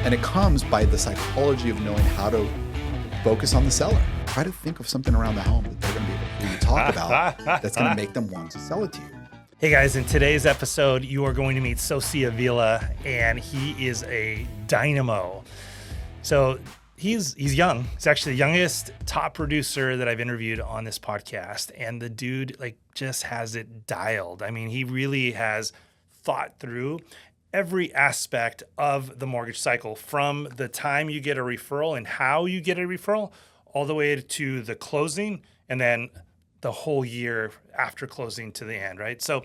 And it comes by the psychology of knowing how to focus on the seller. Try to think of something around the home that they're going to be able to hear you talk about that's going to make them want to sell it to you. Hey guys, in today's episode, you are going to meet Sosi Avila, and he is a dynamo. So he's young. He's actually the youngest top producer that I've interviewed on this podcast. And the dude just has it dialed. I mean, he really has thought through every aspect of the mortgage cycle, from the time you get a referral and how you get a referral, all the way to the closing, and then the whole year after closing to the end, right? So,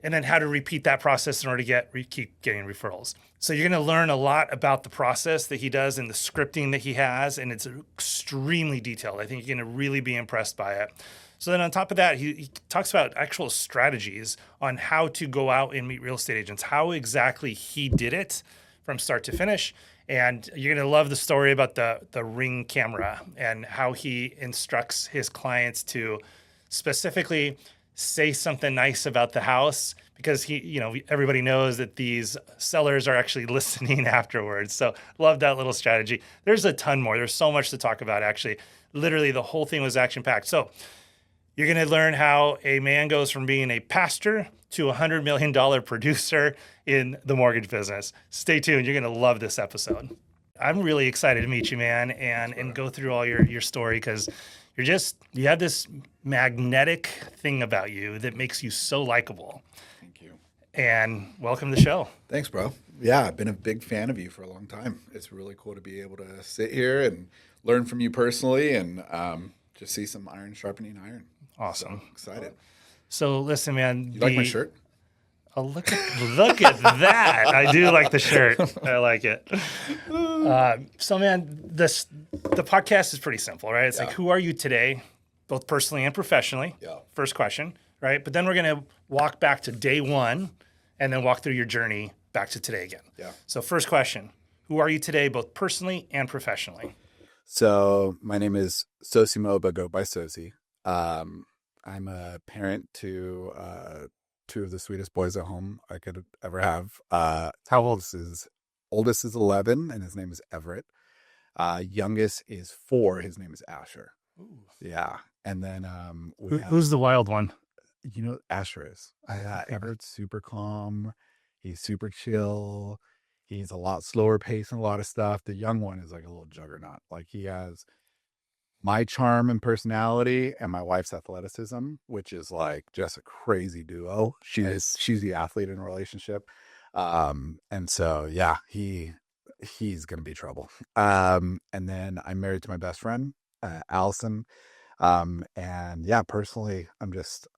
and then how to repeat that process in order to keep getting referrals. So you're going to learn a lot about the process that he does and the scripting that he has, and it's extremely detailed. I think you're going to really be impressed by it. So then on top of that, he talks about actual strategies on how to go out and meet real estate agents, how exactly he did it from start to finish. And you're going to love the story about the Ring camera and how he instructs his clients to specifically say something nice about the house, because everybody knows that these sellers are actually listening afterwards. So love that little strategy. There's a ton more. There's so much to talk about, actually. Literally, the whole thing was action-packed. So you're going to learn how a man goes from being a pastor to a $100 million producer in the mortgage business. Stay tuned. You're going to love this episode. I'm really excited to meet you, man, and go through all your story, because you have this magnetic thing about you that makes you so likable. Thank you. And welcome to the show. Thanks, bro. Yeah, I've been a big fan of you for a long time. It's really cool to be able to sit here and learn from you personally, and just see some iron sharpening iron. Awesome. So excited. So listen, man. You like my shirt? Oh, look at that. I do like the shirt. I like it. So, man, the podcast is pretty simple, right? It's like, who are you today, both personally and professionally? Yeah. First question, right? But then we're going to walk back to day one and then walk through your journey back to today again. Yeah. So first question, who are you today, both personally and professionally? So my name is Sosi Moba, go by Sosi. I'm a parent to two of the sweetest boys at home I could ever have. How old? Oldest is 11, and his name is Everett. Youngest is 4. His name is Asher. Ooh. Yeah. And then who's the wild one? Asher is. Everett's super calm. He's super chill. He's a lot slower pace and a lot of stuff. The young one is like a little juggernaut. Like, he has my charm and personality and my wife's athleticism, which is like just a crazy duo. She's the athlete in a relationship. And so, yeah, he's going to be trouble. And then I'm married to my best friend, Allison. And yeah, personally, I'm just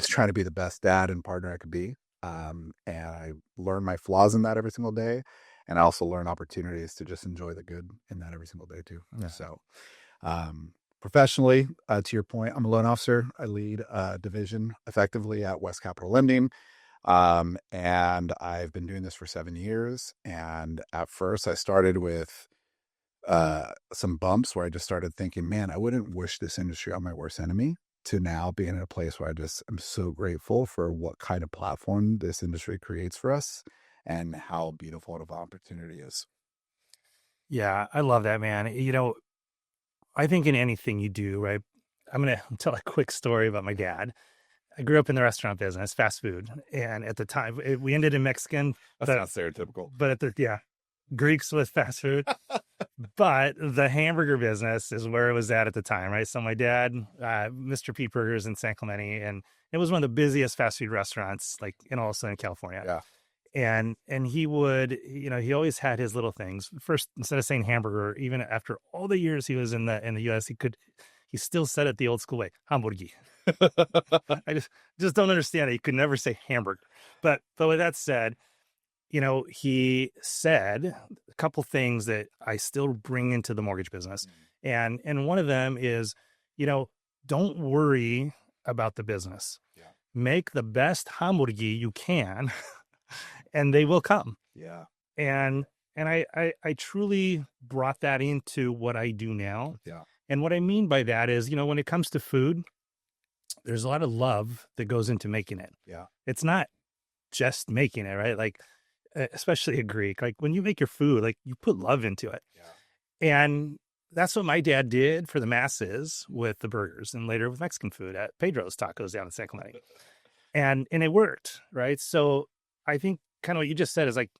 trying to be the best dad and partner I could be. And I learn my flaws in that every single day. And I also learn opportunities to just enjoy the good in that every single day too. Yeah. So, professionally, to your point, I'm a loan officer. I lead a division effectively at West Capital Lending. And I've been doing this for 7 years. And at first I started with, some bumps where I just started thinking, man, I wouldn't wish this industry on my worst enemy, to now being in a place where I just am so grateful for what kind of platform this industry creates for us and how beautiful of an opportunity is. Yeah, I love that, man. I think in anything you do, right? I'm going to tell a quick story about my dad. I grew up in the restaurant business, fast food. And at the time, we ended in Mexican. That's not stereotypical. But Greeks with fast food. But the hamburger business is where it was at the time, right? So my dad, Mr. Pete Burgers in San Clemente, and it was one of the busiest fast food restaurants, in all of Southern California. Yeah. And he would, he always had his little things. First, instead of saying hamburger, even after all the years he was in the US, he still said it the old school way, hamburgi. I just don't understand it. He could never say hamburger. But with that said, he said a couple things that I still bring into the mortgage business. And one of them is, don't worry about the business. Yeah. Make the best hamburgi you can. And they will come. Yeah. And I truly brought that into what I do now. Yeah. And what I mean by that is, when it comes to food, there's a lot of love that goes into making it. Yeah. It's not just making it, right? especially a Greek. Like when you make your food, like you put love into it. Yeah. And that's what my dad did for the masses with the burgers and later with Mexican food at Pedro's Tacos down in San Clemente. And it worked, right? So I think kind of what you just said is like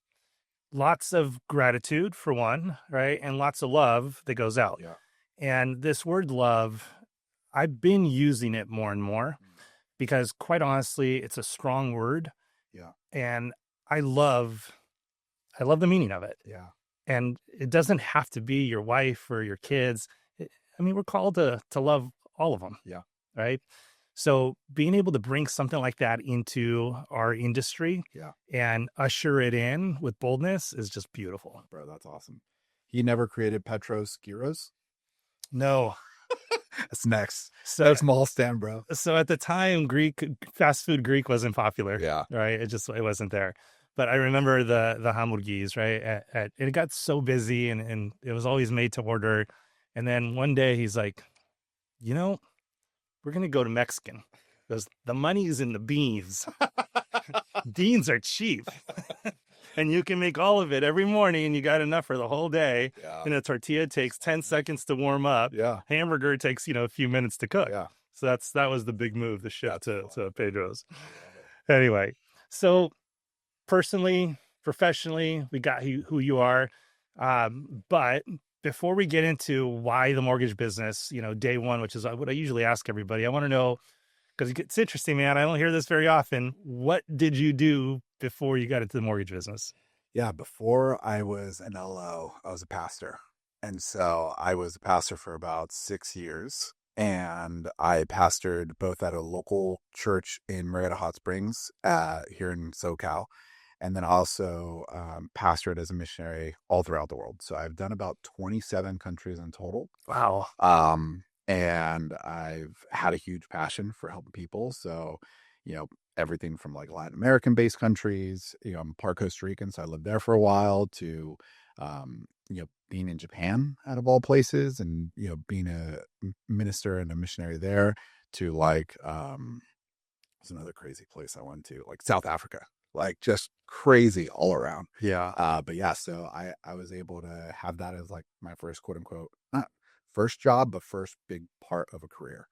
lots of gratitude for one, right? And lots of love that goes out. Yeah. And this word love, I've been using it more and more because quite honestly, it's a strong word. Yeah. And I love the meaning of it. Yeah. And it doesn't have to be your wife or your kids. I mean, we're called to love all of them. Yeah. Right. So being able to bring something like that into our industry Yeah. and usher it in with boldness is just beautiful. Bro, that's awesome. He never created Petros Gyros. No. That's next. So That's mall stand, bro. So at the time, fast food Greek wasn't popular. Yeah. Right. It wasn't there. But I remember the hamburgis, right? It got so busy and it was always made to order. And then one day he's like, you know, we're going to go to Mexican because the money's in the beans. Beans are cheap. And you can make all of it every morning and you got enough for the whole day. Yeah. And a tortilla takes 10 seconds to warm up. Yeah. Hamburger takes, a few minutes to cook. Yeah. So that was the big move, the shift to Pedro's. I love it. Anyway, so personally, professionally, we got who you are. But before we get into why the mortgage business, day one, which is what I usually ask everybody, I want to know, because it's interesting, man. I don't hear this very often. What did you do before you got into the mortgage business? Yeah, before I was an LO, I was a pastor. And so I was a pastor for about 6 years. And I pastored both at a local church in Marietta Hot Springs here in SoCal. And then also pastored as a missionary all throughout the world. So I've done about 27 countries in total. Wow. And I've had a huge passion for helping people. So, everything from like Latin American based countries, I'm part Costa Rican, so I lived there for a while, to, being in Japan out of all places, and, being a minister and a missionary there, to like, it's another crazy place I went to, like South Africa, like just crazy all around. Yeah. But yeah, so I was able to have that as like my first quote unquote, not first job, but first big part of a career.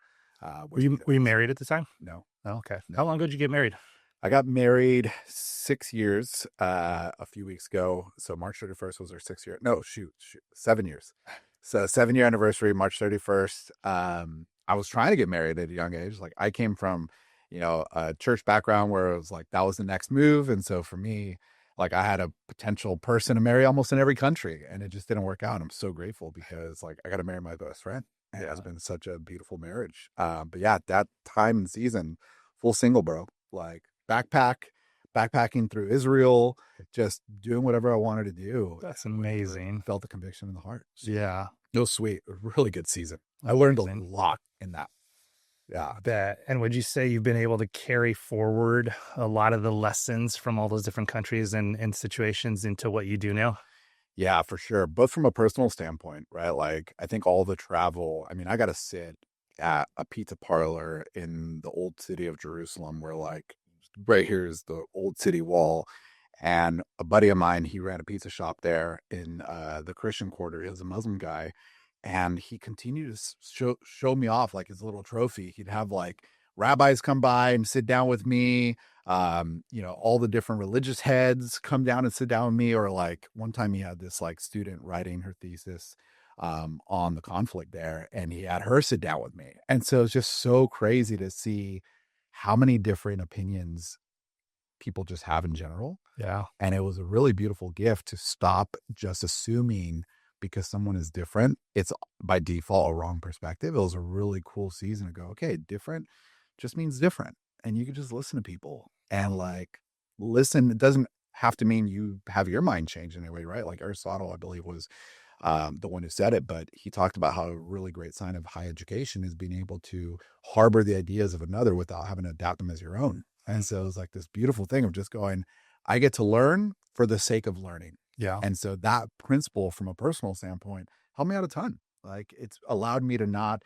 Were you married at the time? No. Oh, okay. No. How long ago did you get married? I got married 6 years a few weeks ago. So March 31st was our 6 year. No, shoot, 7 years. So 7 year anniversary, March 31st. I was trying to get married at a young age. Like I came from, a church background where it was like that was the next move. And so for me, like I had a potential person to marry almost in every country, and it just didn't work out. I'm so grateful because like I got to marry my best friend. It has been such a beautiful marriage. But yeah, that time and season, full single, bro. Like backpacking through Israel, just doing whatever I wanted to do. That's amazing. Felt the conviction in the heart. Yeah. It was sweet. A really good season. I learned a lot in that. Yeah. I bet. And would you say you've been able to carry forward a lot of the lessons from all those different countries and situations into what you do now? Yeah, for sure. Both from a personal standpoint, right? Like I think all the travel, I mean, I got to sit at a pizza parlor in the old city of Jerusalem where like right here is the old city wall. And a buddy of mine, he ran a pizza shop there in the Christian quarter. He was a Muslim guy. And he continued to show me off like his little trophy. He'd have like rabbis come by and sit down with me. All the different religious heads come down and sit down with me. Or like one time he had this like student writing her thesis on the conflict there, and he had her sit down with me. And so it's just so crazy to see how many different opinions people just have in general. Yeah. And it was a really beautiful gift to stop just assuming because someone is different, it's by default a wrong perspective. It was a really cool season to go, okay, different just means different. And you can just listen to people and like listen. It doesn't have to mean you have your mind changed anyway, right? Like Aristotle, I believe, was the one who said it, but he talked about how a really great sign of high education is being able to harbor the ideas of another without having to adapt them as your own. And so it was like this beautiful thing of just going, I get to learn for the sake of learning. Yeah. And so that principle from a personal standpoint helped me out a ton. Like it's allowed me to not,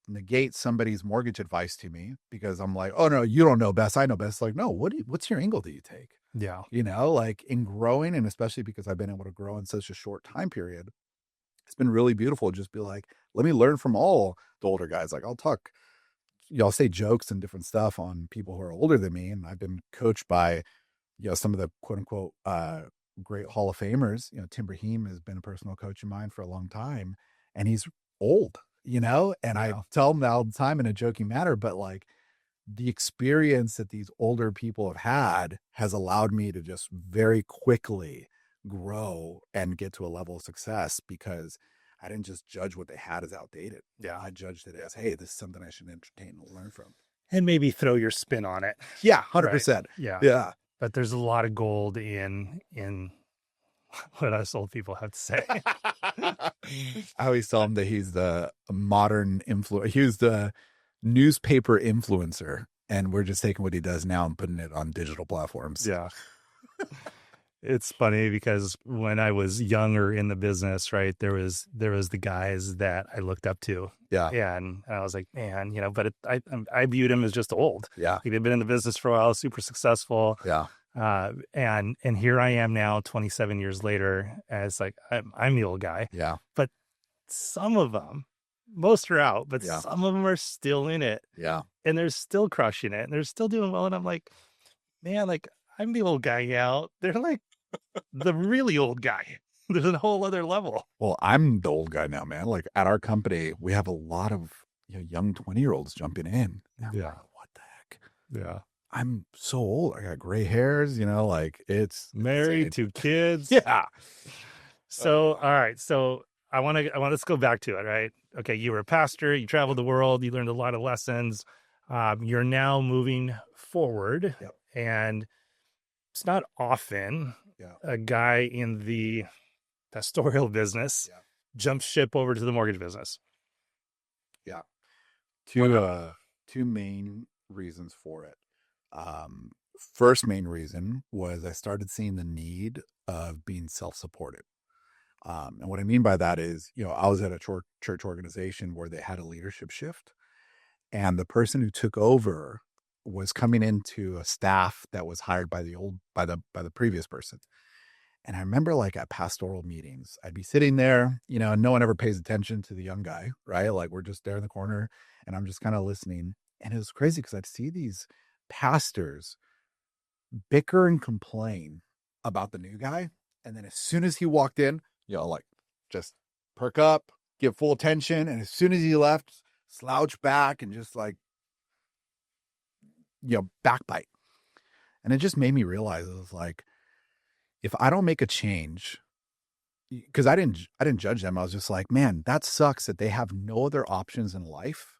negate somebody's mortgage advice to me because I'm like, oh no, you don't know best. I know best. Like, no, what's your angle that you take? Yeah. Like in growing, and especially because I've been able to grow in such a short time period, it's been really beautiful to just be like, let me learn from all the older guys. Like I'll say jokes and different stuff on people who are older than me. And I've been coached by, some of the quote unquote, great Hall of Famers. Tim Brahim has been a personal coach of mine for a long time, and he's old, and I Yeah. tell him that all the time in a joking manner, but like the experience that these older people have had has allowed me to just very quickly grow and get to a level of success because I didn't just judge what they had as outdated. Yeah. I judged it as, hey, this is something I should entertain and learn from. And maybe throw your spin on it. Yeah, Right. 100%. Yeah. Yeah. But there's a lot of gold in what us old people have to say. I always tell him that he's the modern influencer. He was the newspaper influencer, and we're just taking what he does now and putting it on digital platforms. Yeah. It's funny because when I was younger in the business, right, there was the guys that I looked up to. Yeah. And I was like, man, but I viewed him as just old. Yeah. He'd been in the business for a while, super successful. Yeah. And here I am now 27 years later as like, I'm the old guy. Yeah. But some of them, most are out, but Yeah. some of them are still in it. Yeah. And they're still crushing it and they're still doing well. And I'm like, man, like I'm the old guy out. They're like the really old guy. There's a whole other level. Well, I'm the old guy now, man. Like at our company, we have a lot of young 20-year-olds jumping in. And I'm Yeah. like, what the heck? Yeah. I'm so old. I got gray hairs, like it's Married, 2 kids. Yeah. So, all right. So I want to, let's go back to it, right? Okay. You were a pastor, you traveled the world, you learned a lot of lessons. You're now moving forward. Yep. And it's not often a guy in the pastoral business jumps ship over to the mortgage business. Yeah. Two main reasons for it. First main reason was I started seeing the need of being self-supported. And what I mean by that is, I was at a church organization where they had a leadership shift, and the person who took over was coming into a staff that was hired by the previous person. And I remember like at pastoral meetings, I'd be sitting there, and no one ever pays attention to the young guy, right? Like we're just there in the corner and I'm just kind of listening. And it was crazy because I'd see these pastors bicker and complain about the new guy. And then as soon as he walked in, like just perk up, give full attention. And as soon as he left, slouch back and just like, backbite. And it just made me realize it was like, if I don't make a change, because I didn't judge them. I was just like, man, that sucks that they have no other options in life,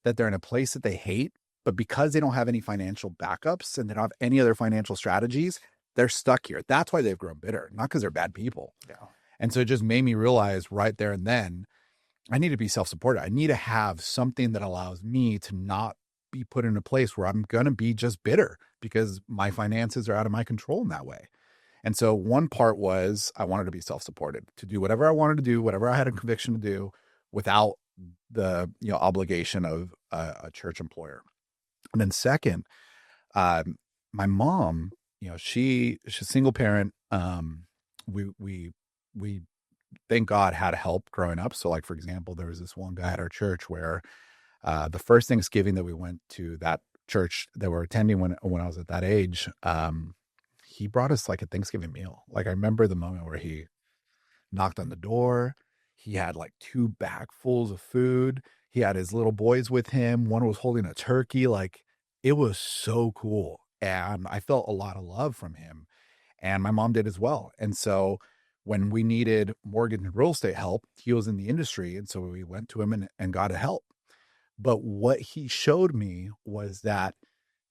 that they're in a place that they hate, but because they don't have any financial backups and they don't have any other financial strategies, they're stuck here. That's why they've grown bitter, not because they're bad people. Yeah. And so it just made me realize right there and then, I need to be self-supported. I need to have something that allows me to not be put in a place where I'm going to be just bitter because my finances are out of my control in that way. And so one part was I wanted to be self-supported, to do whatever I wanted to do, whatever I had a conviction to do without the obligation of a church employer. And then second, my mom, she's a single parent. We thank God had help growing up. So like, for example, there was this one guy at our church where the first Thanksgiving that we went to that church that we're attending when I was at that age, he brought us like a Thanksgiving meal. Like I remember the moment where he knocked on the door. He had like 2 bagfuls of food. He had his little boys with him. One was holding a turkey. Like it was so cool. And I felt a lot of love from him. And my mom did as well. And so when we needed mortgage and real estate help, he was in the industry. And so we went to him and got help. But what he showed me was that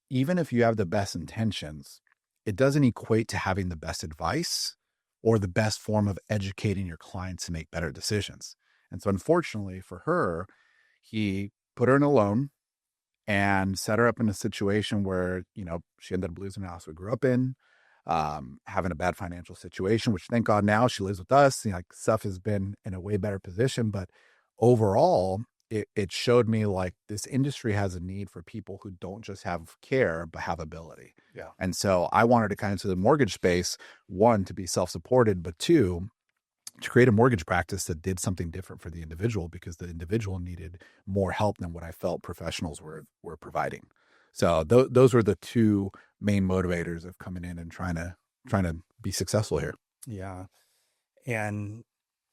even if you have the best intentions, it doesn't equate to having the best advice or the best form of educating your clients to make better decisions. And so unfortunately for her, he put her in a loan and set her up in a situation where, she ended up losing the house we grew up in, having a bad financial situation, which thank God now she lives with us. Like stuff has been in a way better position. But overall, it showed me like this industry has a need for people who don't just have care, but have ability. Yeah. And so I wanted to kind of to the mortgage space, one, to be self-supported, but two, to create a mortgage practice that did something different for the individual because the individual needed more help than what I felt professionals were providing. So those were the two main motivators of coming in and trying to be successful here. Yeah. And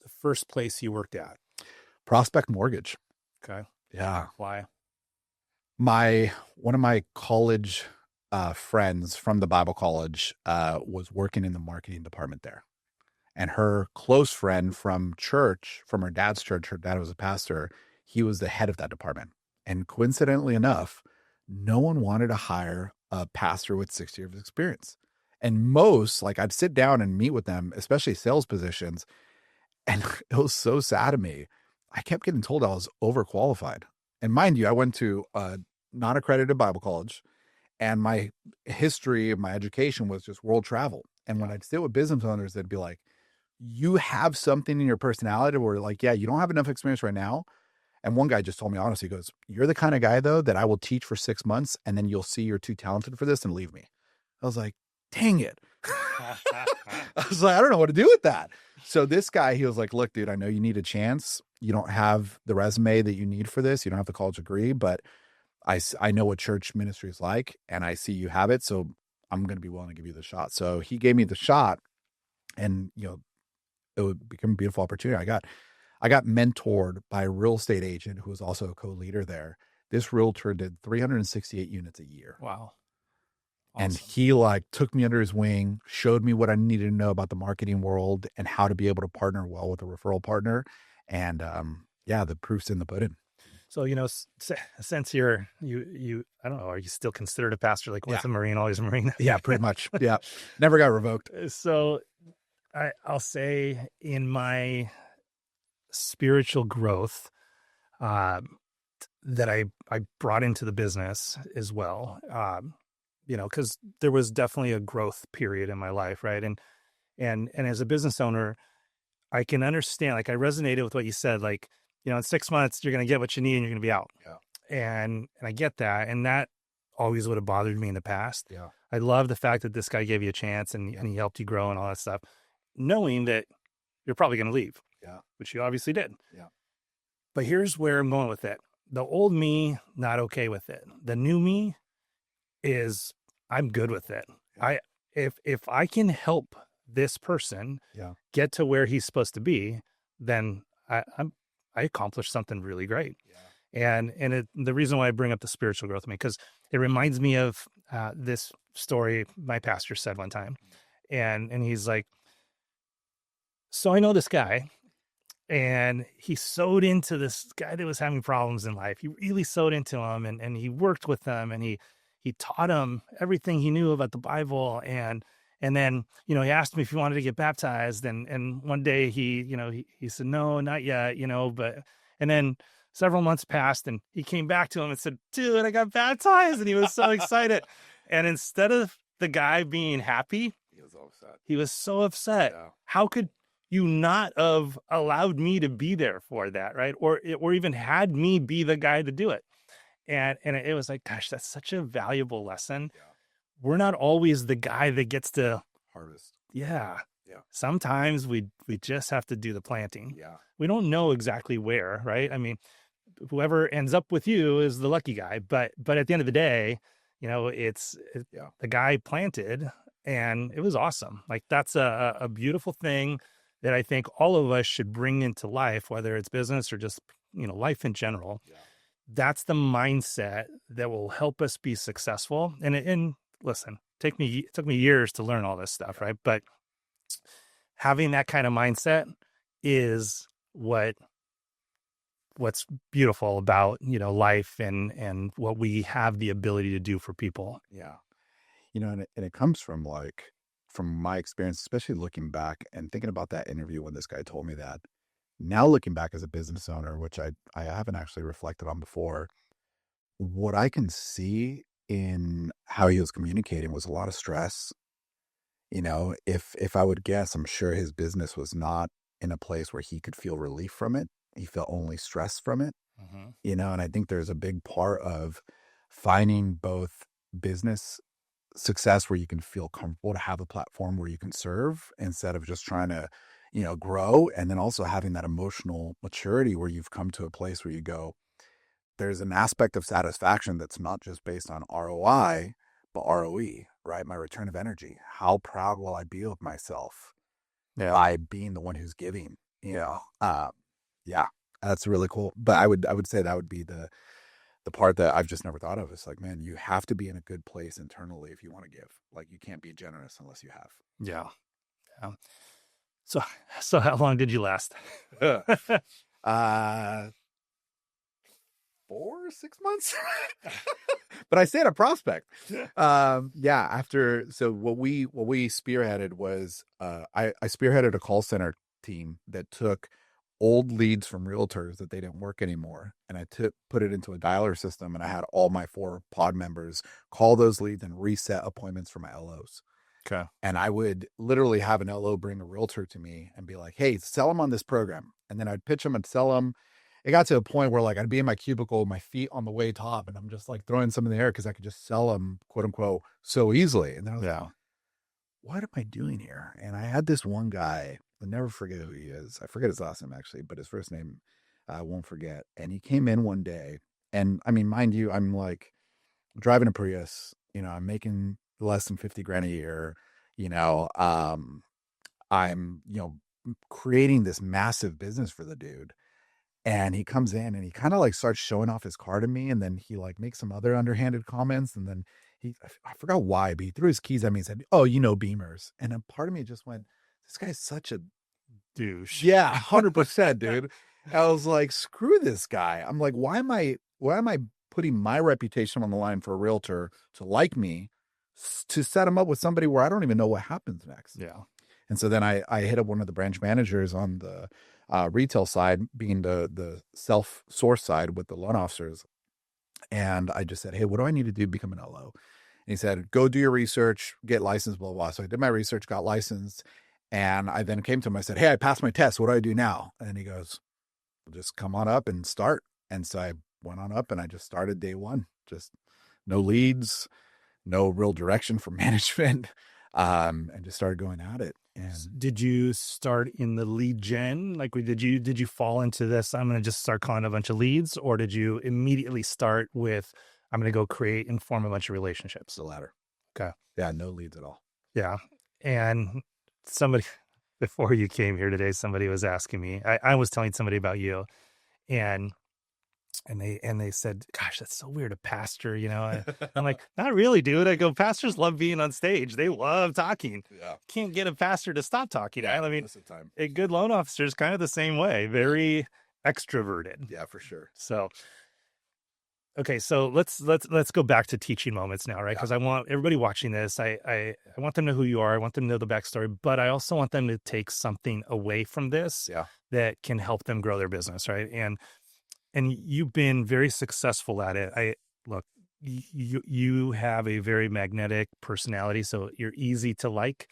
the first place you worked at. Prospect Mortgage. Okay. Yeah. Why? One of my college friends from the Bible college was working in the marketing department there. And her close friend from church, from her dad's church, her dad was a pastor, he was the head of that department. And coincidentally enough, no one wanted to hire a pastor with 6 years of experience. And most, like I'd sit down and meet with them, especially sales positions, and it was so sad to me. I kept getting told I was overqualified. And mind you, I went to a non-accredited Bible college, and my history of my education was just world travel. And when I'd sit with business owners, they'd be like, you have something in your personality where like, yeah, you don't have enough experience right now. And one guy just told me honestly, he goes, you're the kind of guy though, that I will teach for 6 months and then you'll see you're too talented for this and leave me. I was like, dang it. I was like, I don't know what to do with that. So this guy, he was like, look, dude, I know you need a chance. You don't have the resume that you need for this. You don't have the college degree, but I know what church ministry is like and I see you have it. So I'm going to be willing to give you the shot. So he gave me the shot and, it would become a beautiful opportunity. I got mentored by a real estate agent who was also a co-leader there. This realtor did 368 units a year. Wow. Awesome. And he like took me under his wing, showed me what I needed to know about the marketing world and how to be able to partner well with a referral partner. And the proof's in the pudding. So, since you, I don't know, are you still considered a pastor? Like once a Marine, always a Marine? Yeah, pretty much. Yeah. Never got revoked. So I'll say in my spiritual growth that I brought into the business as well, because there was definitely a growth period in my life, right? And as a business owner, I can understand, like I resonated with what you said, like, in 6 months, you're going to get what you need and you're going to be out. Yeah. And I get that. And that always would have bothered me in the past. Yeah. I love the fact that this guy gave you a chance and he helped you grow and all that stuff, knowing that you're probably going to leave, which you obviously did. Yeah. But here's where I'm going with it. The old me, not okay with it. The new me is, I'm good with it. Yeah. If I can help this person get to where he's supposed to be, then I accomplished something really great. Yeah. And the reason why I bring up the spiritual growth, because it reminds me of this story my pastor said one time. And he's like, so I know this guy and he sewed into this guy that was having problems in life. He really sewed into him and he worked with them and he taught him everything he knew about the Bible. And then, he asked me if he wanted to get baptized. And one day he said, no, not yet, and then several months passed and he came back to him and said, dude, I got baptized. And he was so excited. And instead of the guy being happy, He was all upset. He was so upset. Yeah. How could you not have allowed me to be there for that, right? Or even had me be the guy to do it. And it was like, gosh, that's such a valuable lesson. Yeah. We're not always the guy that gets to Harvest. Yeah. Yeah. Sometimes we just have to do the planting. Yeah. We don't know exactly where, right? I mean, whoever ends up with you is the lucky guy. But at the end of the day, it's the guy planted and it was awesome. Like that's a beautiful thing that I think all of us should bring into life, whether it's business or just, life in general. Yeah. That's the mindset that will help us be successful. And listen, it took me years to learn all this stuff, right? But having that kind of mindset is what's beautiful about, life and what we have the ability to do for people. Yeah. And it comes from my experience, especially looking back and thinking about that interview when this guy told me that. Now looking back as a business owner, which I haven't actually reflected on before, what I can see in how he was communicating was a lot of stress. If I would guess, I'm sure his business was not in a place where he could feel relief from it. He felt only stress from it. Mm-hmm. And I think there's a big part of finding both business success where you can feel comfortable to have a platform where you can serve instead of just trying to, grow. And then also having that emotional maturity where you've come to a place where you go, there's an aspect of satisfaction that's not just based on ROI, but ROE, right? My return of energy. How proud will I be of myself Yeah. by being the one who's giving? Yeah, that's really cool. But I would say that would be the part that I've just never thought of. It's like, man, you have to be in a good place internally if you want to give. Like, you can't be generous unless you Yeah. Yeah. So, so how long did you last? have. uh 4 6 months. But I stayed a prospect. Yeah, after, so what we spearheaded was, I spearheaded a call center team that took old leads from realtors that they didn't work anymore, and I put it into a dialer system, and I had all my 4 pod members call those leads and reset appointments for my LOs. Okay. And I would literally have an LO bring a realtor to me and be like, hey, sell them on this program. And then I'd pitch them and sell them. It got to a point where, like, I'd be in my cubicle, my feet on the way top, and I'm just like throwing some in the air because I could just sell them, quote unquote, so easily. And then I was like, what am I doing here? And I had this one guy, I'll never forget who he is. I forget his last name actually, but his first name I won't forget. And he came in one day, and I mean, mind you, I'm like driving a Prius, I'm making less than 50 grand a year, you know, I'm, creating this massive business for the dude. And he comes in and he kind of like starts showing off his car to me. And then he like makes some other underhanded comments. And then I forgot why, but he threw his keys at me and said, oh, Beamers. And a part of me just went, this guy's such a Douche. yeah, 100%, dude. I was like, screw this guy. I'm like, why am I putting my reputation on the line for a realtor to like me, to set him up with somebody where I don't even know what happens next? Yeah. And so then I hit up one of the branch managers on the retail side, being the self-source side with the loan officers. And I just said, hey, what do I need to do to become an LO? And he said, go do your research, get licensed, blah, blah. So I did my research, got licensed. And I then came to him, I said, hey, I passed my test. What do I do now? And he goes, well, just come on up and start. And so I went on up and I just started day one. Just no leads, no real direction from management, and just started going at it. And did you start in the lead gen? Like, did you fall into this, I'm going to just start calling a bunch of leads, or did you immediately start with, I'm going to go create and form a bunch of relationships? the latter. Okay. Yeah, no leads at all. Yeah. And somebody, before you came here today, somebody was asking me, I was telling somebody about you, and they said, gosh, that's so weird, a pastor, I'm like, not really, dude. I go, pastors love being on stage. They love talking. Yeah. Can't get a pastor to stop talking. Yeah, I mean, most of the time. a good loan officer is kind of the same way, very extroverted. Yeah, for sure. So, okay, so let's go back to teaching moments now, right? Because I want everybody watching this, I want them to know who you are. I want them to know the backstory, but I also want them to take something away from this that can help them grow their business, right? And you've been very successful at it. Look, you have a very magnetic personality, so you're easy to like.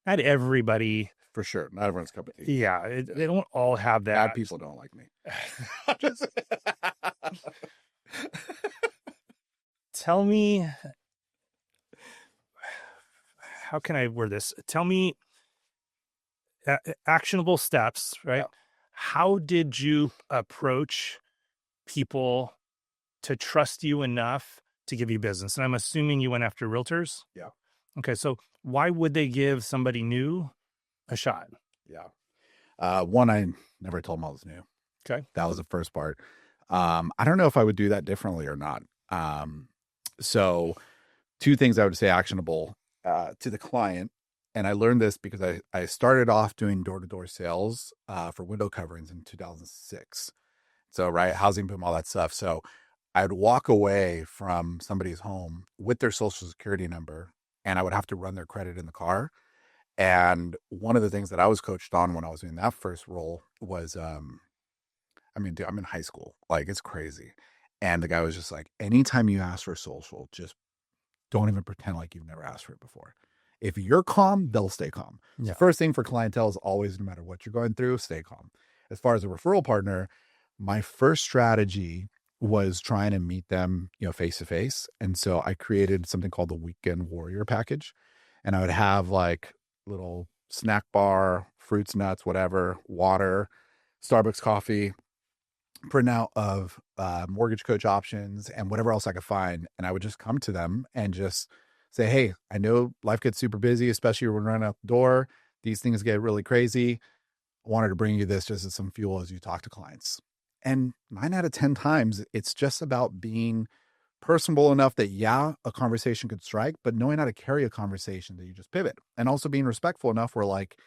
Not everybody, for sure. Not everyone's cup of tea. yeah, they don't all have that. Bad people don't like me. Tell me, how can I word this? Tell me actionable steps, right? Yeah. How did you approach people to trust you enough to give you business? And I'm assuming you went after realtors. Yeah. Okay. So why would they give somebody new a shot? Yeah. One, I never told them I was new. Okay. That was the first part. I don't know if I would do that differently or not. So 2 things I would say actionable to the client. And I learned this because I started off doing door-to-door sales for window coverings in 2006. So, right, housing boom, all that stuff. So I'd walk away from somebody's home with their social security number, and I would have to run their credit in the car. And one of the things that I was coached on when I was doing that first role was, I mean, dude, I'm in high school. Like, it's crazy. And the guy was just like, anytime you ask for social, just don't even pretend like you've never asked for it before. If you're calm, they'll stay calm. Yeah. So first thing for clientele is always, no matter what you're going through, stay calm. As far as a referral partner, My first strategy was trying to meet them, face to face. And so I created something called the Weekend Warrior package. And I would have like little snack bar, fruits, nuts, whatever, water, Starbucks coffee, printout of mortgage coach options and whatever else I could find. And I would just come to them and just say, hey, I know life gets super busy, especially when we're running out the door. These things get really crazy. I wanted to bring you this just as some fuel as you talk to clients. And 9 out of 10 times, it's just about being personable enough that, yeah, a conversation could strike, but knowing how to carry a conversation that you just pivot. And also being respectful enough where, like,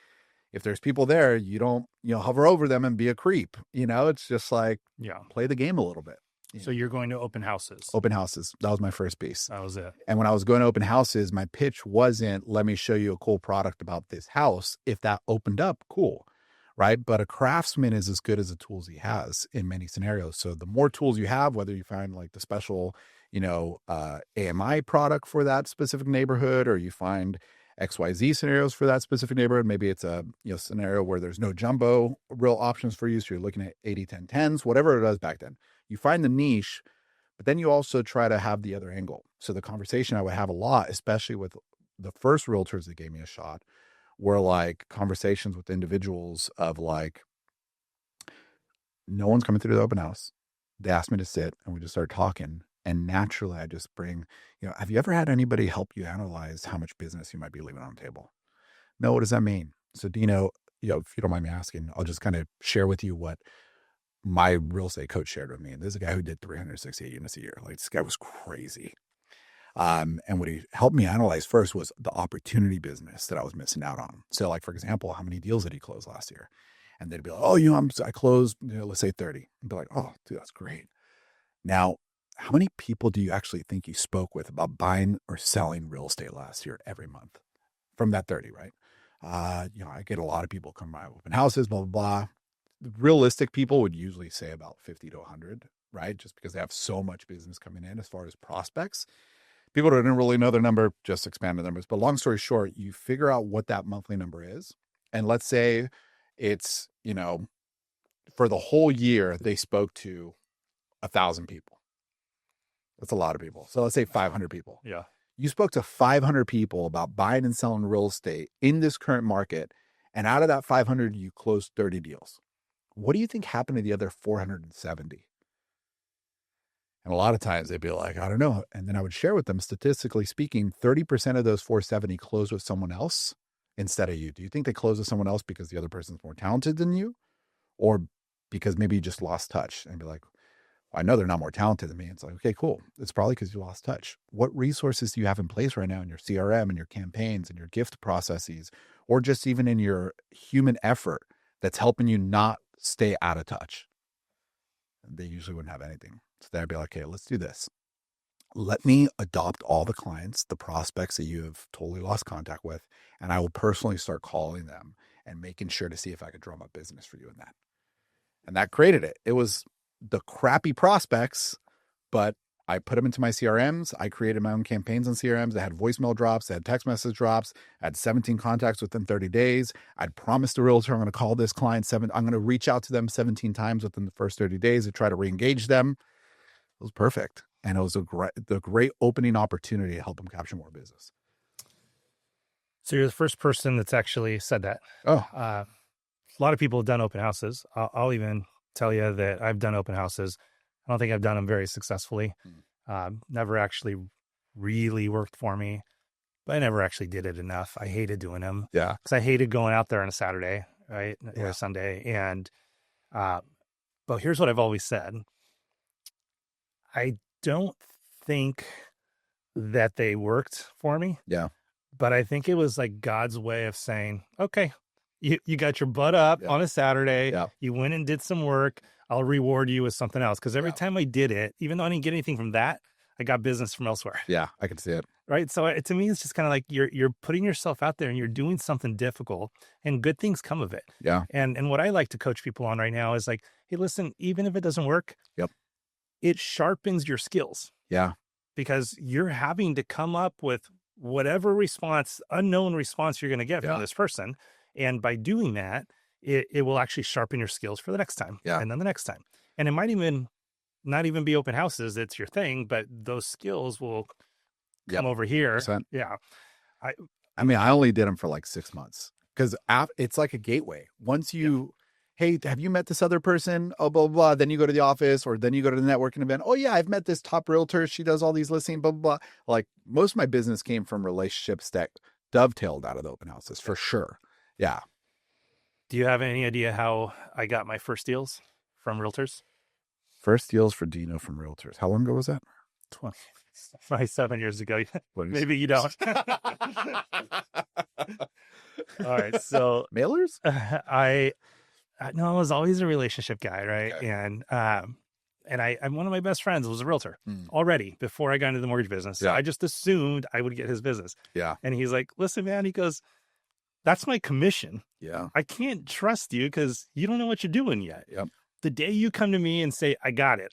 if there's people there, you don't, hover over them and be a creep. It's just like, Yeah. play the game a little bit. So you're going to open houses. Open houses. That was my first piece. That was it. And when I was going to open houses, my pitch wasn't, let me show you a cool product about this house. If that opened up, cool. Right. But a craftsman is as good as the tools he has in many scenarios. So the more tools you have, whether you find like the special, AMI product for that specific neighborhood, or you find XYZ scenarios for that specific neighborhood, maybe it's a scenario where there's no jumbo real options for you. So you're looking at 80-10-10s, whatever it was back then. You find the niche, but then you also try to have the other angle. So the conversation I would have a lot, especially with the first realtors that gave me a shot, were like conversations with individuals of like, no one's coming through the open house. They asked me to sit and we just started talking. And naturally I just bring, have you ever had anybody help you analyze how much business you might be leaving on the table? No, what does that mean? So Dino, if you don't mind me asking, I'll just kind of share with you what my real estate coach shared with me. And there's a guy who did 368 units a year. Like, this guy was crazy. And what he helped me analyze first was the opportunity business that I was missing out on. So like, for example, how many deals did he close last year? And they'd be like, oh, I closed, let's say 30. I'd be like, oh, dude, that's great. Now, how many people do you actually think you spoke with about buying or selling real estate last year every month from that 30, right? I get a lot of people come by open houses, blah, blah, blah. Realistic people would usually say about 50 to 100, right? Just because they have so much business coming in as far as prospects. People that didn't really know their number just expand the numbers. But long story short, you figure out what that monthly number is. And let's say it's, for the whole year, they spoke to 1,000 people. That's a lot of people. So let's say 500 people. Yeah. You spoke to 500 people about buying and selling real estate in this current market. And out of that 500, you closed 30 deals. What do you think happened to the other 470? And a lot of times they'd be like, I don't know. And then I would share with them, statistically speaking, 30% of those 470 closed with someone else instead of you. Do you think they closed with someone else because the other person's more talented than you? Or because maybe you just lost touch? And be like, I know they're not more talented than me. It's like, okay, cool. It's probably because you lost touch. What resources do you have in place right now in your CRM and your campaigns and your gift processes, or just even in your human effort that's helping you not stay out of touch? They usually wouldn't have anything. So they'd be like, okay, let's do this. Let me adopt all the clients, the prospects that you have totally lost contact with, and I will personally start calling them and making sure to see if I could drum up business for you in that. And that created it. It was the crappy prospects, but I put them into my CRMs. I created my own campaigns on CRMs that had voicemail drops, that had text message drops. I had 17 contacts within 30 days. I'd promised the realtor I'm going to call this client I'm going to reach out to them 17 times within the first 30 days to try to re-engage them. It was perfect. And it was the great opening opportunity to help them capture more business. So you're the first person that's actually said that. Oh, A lot of people have done open houses. I'll even tell you that I've done open houses. I don't think I've done them very successfully. Never actually really worked for me, but I never actually did it enough. I hated doing them. yeah. Because I hated going out there on a Saturday, right? Or Yeah. a Sunday. And, but here's what I've always said. I don't think that they worked for me. Yeah. But I think it was like God's way of saying, okay, you got your butt up Yeah. on a Saturday. Yeah. You went and did some work. I'll reward you with something else. Because every time I did it, even though I didn't get anything from that, I got business from elsewhere. Yeah, I can see it. Right. So to me, it's just kind of like you're putting yourself out there and you're doing something difficult and good things come of it. Yeah. And what I like to coach people on right now is like, hey, listen, even if it doesn't work, Yep. it sharpens your skills. Yeah. Because you're having to come up with whatever response, unknown response you're going to get from this person. And by doing that, it will actually sharpen your skills for the next time. Yeah. And then the next time. And it might even not even be open houses. It's your thing, but those skills will Yep. come over here. 100%. Yeah. I mean, I only did them for like 6 months because it's like a gateway. Once you, hey, have you met this other person? Oh, blah, blah, blah. Then you go to the office or then you go to the networking event. Oh, yeah, I've met this top realtor. She does all these listings, blah, blah, blah. Like most of my business came from relationships that dovetailed out of the open houses for sure. Yeah. Do you have any idea how I got my first deals from realtors? First deals for Dino from realtors. How long ago was that? 27 years ago. What is- Maybe you don't. All right. So Mailers? I was always a relationship guy, right? Okay. And I'm one of my best friends was a realtor already before I got into the mortgage business. So Yeah. I just assumed I would get his business. Yeah. And he's like, listen, man, he goes, that's my commission. Yeah. I can't trust you because you don't know what you're doing yet. Yep. The day you come to me and say, I got it.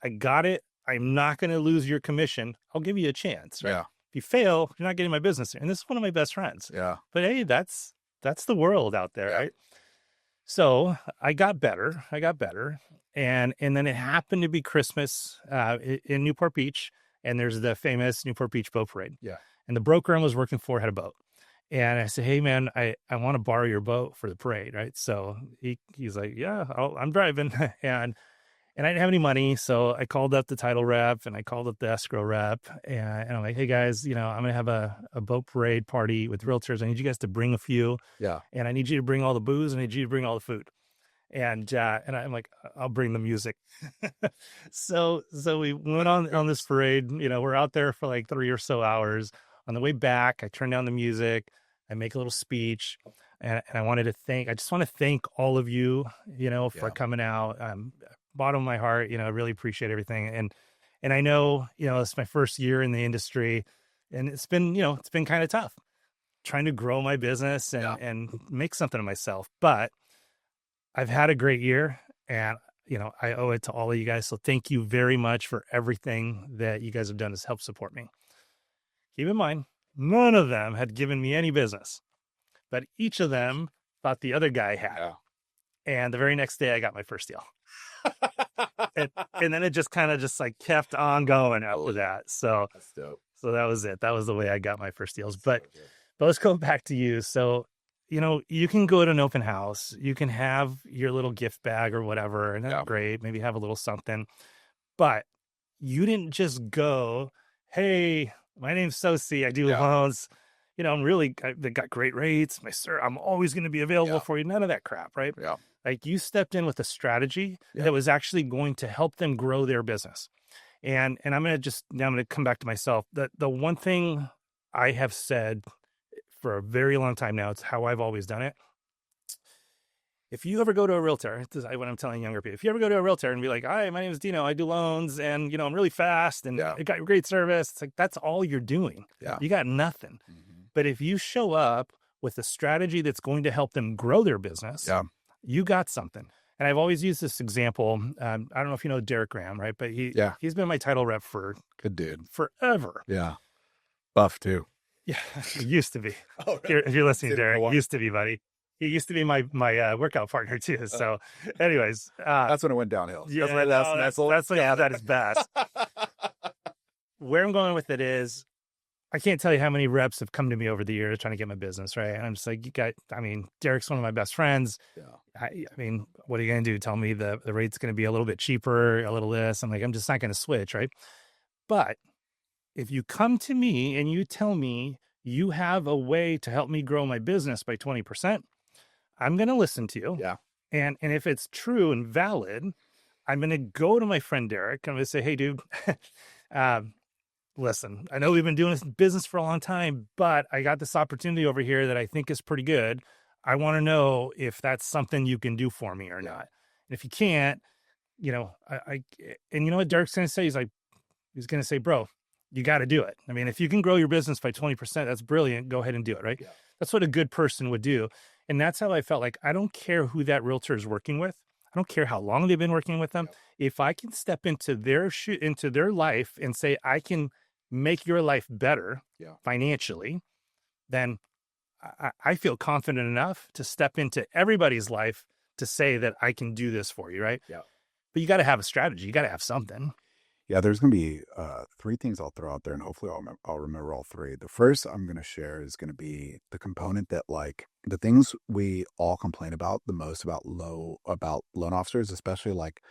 I'm not going to lose your commission. I'll give you a chance. Right? Yeah. If you fail, you're not getting my business. And this is one of my best friends. Yeah. But hey, that's the world out there, right? So I got better. And then it happened to be Christmas in Newport Beach. And there's the famous Newport Beach boat parade. Yeah. And the broker I was working for had a boat. And I said, hey, man, I want to borrow your boat for the parade, right? So he's like, yeah, I'm driving. and I didn't have any money. So I called up the title rep and I called up the escrow rep. And I'm like, hey, guys, I'm going to have a boat parade party with realtors. I need you guys to bring a few. Yeah. And I need you to bring all the booze and I need you to bring all the food. And I'm like, I'll bring the music. So we went on this parade. We're out there for like 3 or so hours. On the way back, I turn down the music. I make a little speech, and I just want to thank all of you, for coming out. Bottom of my heart, I really appreciate everything. And I know, it's my first year in the industry and it's been kind of tough trying to grow my business and make something of myself, but I've had a great year and, I owe it to all of you guys. So thank you very much for everything that you guys have done to help support me. Keep in mind, none of them had given me any business, but each of them thought the other guy had. Yeah. And the very next day I got my first deal. and then it just kind of like kept on going after that. So that's dope. So that was it. That was the way I got my first deals. But let's go back to you. So, you can go to an open house, you can have your little gift bag or whatever, and that's great. Maybe have a little something, but you didn't just go, hey, my name's Sosi. I do loans. They got great rates. I'm always going to be available for you. None of that crap, right? Yeah. Like you stepped in with a strategy that was actually going to help them grow their business. And I'm going to come back to myself. The one thing I have said for a very long time now, it's how I've always done it. If you ever go to a realtor, this is what I'm telling younger people, if you ever go to a realtor and be like, hi, my name is Dino, I do loans and, I'm really fast and I got great service. It's like, that's all you're doing. Yeah. You got nothing. Mm-hmm. But if you show up with a strategy that's going to help them grow their business, you got something. And I've always used this example. I don't know if you know Derek Graham, right? But he's been my title rep for good dude forever. Yeah. Buff too. Yeah. He used to be. Oh, right. If you're listening, Derek, used to be, buddy. He used to be my workout partner too. So anyways. That's when it went downhill. Yeah, that's when he was at his best. Where I'm going with it is, I can't tell you how many reps have come to me over the years trying to get my business, right? And I'm just like, Derek's one of my best friends. Yeah. What are you going to do? Tell me the rate's going to be a little bit cheaper, a little this. I'm like, I'm just not going to switch, right? But if you come to me and you tell me you have a way to help me grow my business by 20%, I'm going to listen to you. Yeah. And if it's true and valid, I'm going to go to my friend Derek. I'm going to say, hey, dude, listen, I know we've been doing this business for a long time, but I got this opportunity over here that I think is pretty good. I want to know if that's something you can do for me or not. And if you can't, and you know what Derek's going to say? He's going to say, bro, you got to do it. If you can grow your business by 20%, that's brilliant. Go ahead and do it. Right. Yeah. That's what a good person would do. And that's how I felt. Like, I don't care who that realtor is working with. I don't care how long they've been working with them. Yeah. If I can step into their life and say, I can make your life better financially, then I feel confident enough to step into everybody's life to say that I can do this for you, right? Yeah. But you got to have a strategy. You got to have something. Yeah, there's going to be three things I'll throw out there, and hopefully I'll remember all three. The first I'm going to share is going to be the component that, like, the things we all complain about the most about loan officers, especially like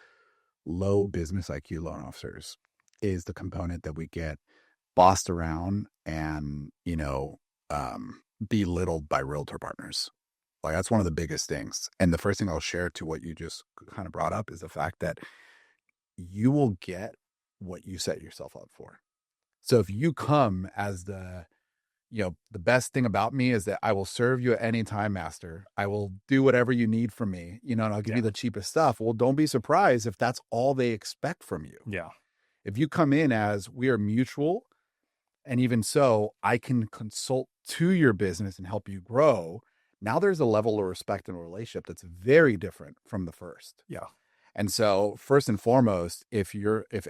low business IQ loan officers, is the component that we get bossed around and, belittled by realtor partners. Like, that's one of the biggest things. And the first thing I'll share to what you just kind of brought up is the fact that you will get what you set yourself up for. So if you come as the best thing about me is that I will serve you at any time, master. I will do whatever you need from me, and I'll give you the cheapest stuff. Well, don't be surprised if that's all they expect from you. Yeah. If you come in as we are mutual, and even so, I can consult to your business and help you grow. Now there's a level of respect in a relationship that's very different from the first. Yeah. And so first and foremost, if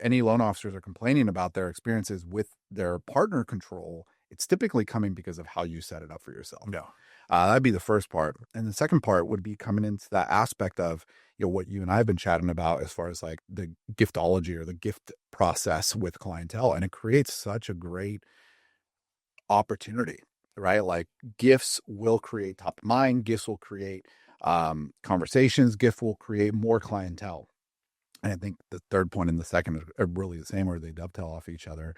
any loan officers are complaining about their experiences with their partner control, it's typically coming because of how you set it up for yourself. Yeah. That'd be the first part. And the second part would be coming into that aspect of, what you and I have been chatting about as far as like the giftology or the gift process with clientele. And it creates such a great opportunity, right? Like, gifts will create top of mind, gifts will create conversations, gift will create more clientele. And I think the third point and the second are really the same, where they dovetail off each other.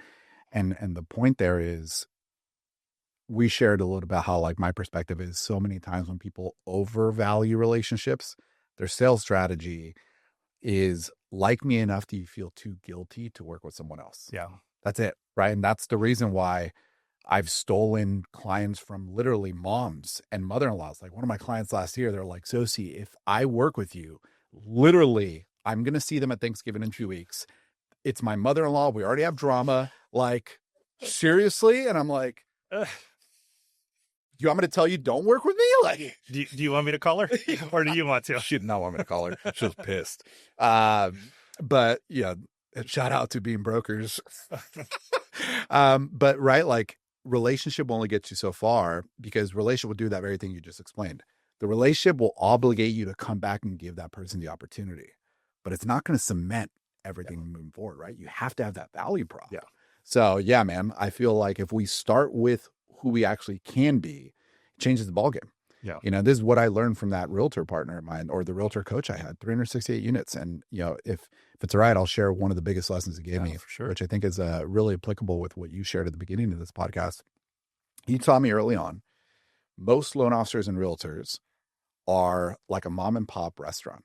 And the point there is, we shared a little about how, like, my perspective is so many times when people overvalue relationships, their sales strategy is, like me enough do you feel too guilty to work with someone else. Yeah. That's it, right? And that's the reason why I've stolen clients from literally moms and mother-in-laws. Like, one of my clients last year, they're like, Sosi, if I work with you, literally, I'm going to see them at Thanksgiving in 2 weeks. It's my mother-in-law. We already have drama. Like, seriously? And I'm like, do you want me to tell you don't work with me? Like, do you want me to call her, or do you want to? She did not want me to call her. She was pissed. But yeah, shout out to being brokers. But right, like, relationship will only get you so far, because relationship will do that very thing you just explained. The relationship will obligate you to come back and give that person the opportunity, but it's not going to cement everything moving forward, right? You have to have that value prop. Yeah. So yeah, man, I feel like if we start with who we actually can be, it changes the ballgame. Yeah. This is what I learned from that realtor partner of mine, or the realtor coach I had, 368 units. And, if it's all right, I'll share one of the biggest lessons he gave me, for sure, which I think is really applicable with what you shared at the beginning of this podcast. He taught me early on, most loan officers and realtors are like a mom and pop restaurant,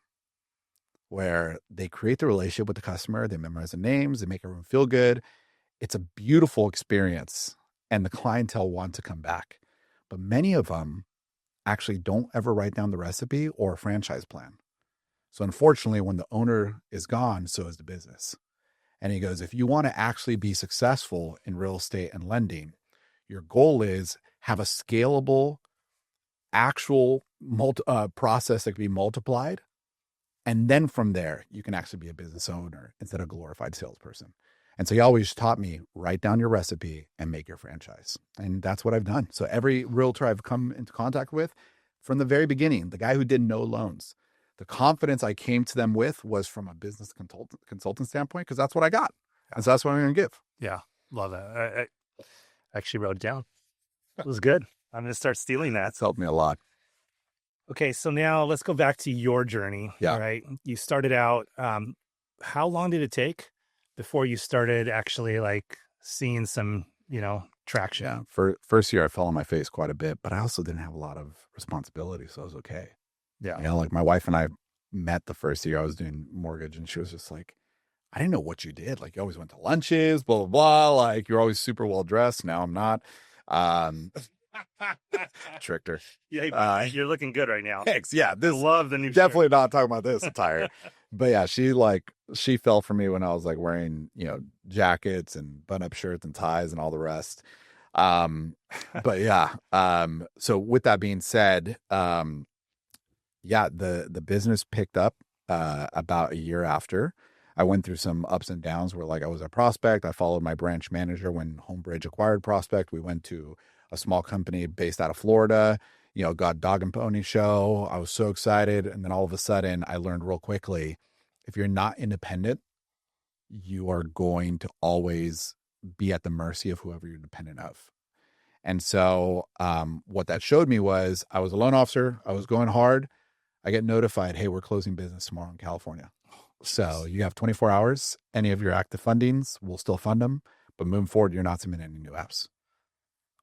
where they create the relationship with the customer. They memorize the names. They make everyone feel good. It's a beautiful experience, and the clientele want to come back. But many of them actually don't ever write down the recipe or a franchise plan. So unfortunately, when the owner is gone, so is the business. And he goes, if you want to actually be successful in real estate and lending, your goal is have a scalable, actual process that can be multiplied. And then from there, you can actually be a business owner instead of a glorified salesperson. And so he always taught me, write down your recipe and make your franchise. And that's what I've done. So every realtor I've come into contact with from the very beginning, the guy who did no loans, the confidence I came to them with was from a business consultant standpoint, because that's what I got. And so that's what I'm going to give. Yeah. Love that. I actually wrote it down. It was good. I'm going to start stealing that. It's helped me a lot. Okay. So now let's go back to your journey. Yeah. All right. You started out, how long did it take before you started actually like seeing some, traction? Yeah. For first year, I fell on my face quite a bit, but I also didn't have a lot of responsibility. So it was okay. Yeah. Like, my wife and I met the first year I was doing mortgage, and she was just like, I didn't know what you did. Like, you always went to lunches, blah, blah, blah. Like, you're always super well dressed. Now I'm not. Tricked her. Yeah, you're looking good right now. Thanks. Yeah. I love the new Definitely shirt. not talking about this attire. But yeah, she fell for me when I was like wearing, jackets and button-up shirts and ties and all the rest. But yeah. So with that being said, the business picked up about a year after. I went through some ups and downs where, like, I was a prospect. I followed my branch manager when Homebridge acquired Prospect. We went to a small company based out of Florida, got dog and pony show. I was so excited. And then all of a sudden I learned real quickly, if you're not independent, you are going to always be at the mercy of whoever you're dependent of. And so what that showed me was I was a loan officer. I was going hard. I get notified, hey, we're closing business tomorrow in California. So you have 24 hours. Any of your active fundings, we'll still fund them. But moving forward, you're not submitting any new apps.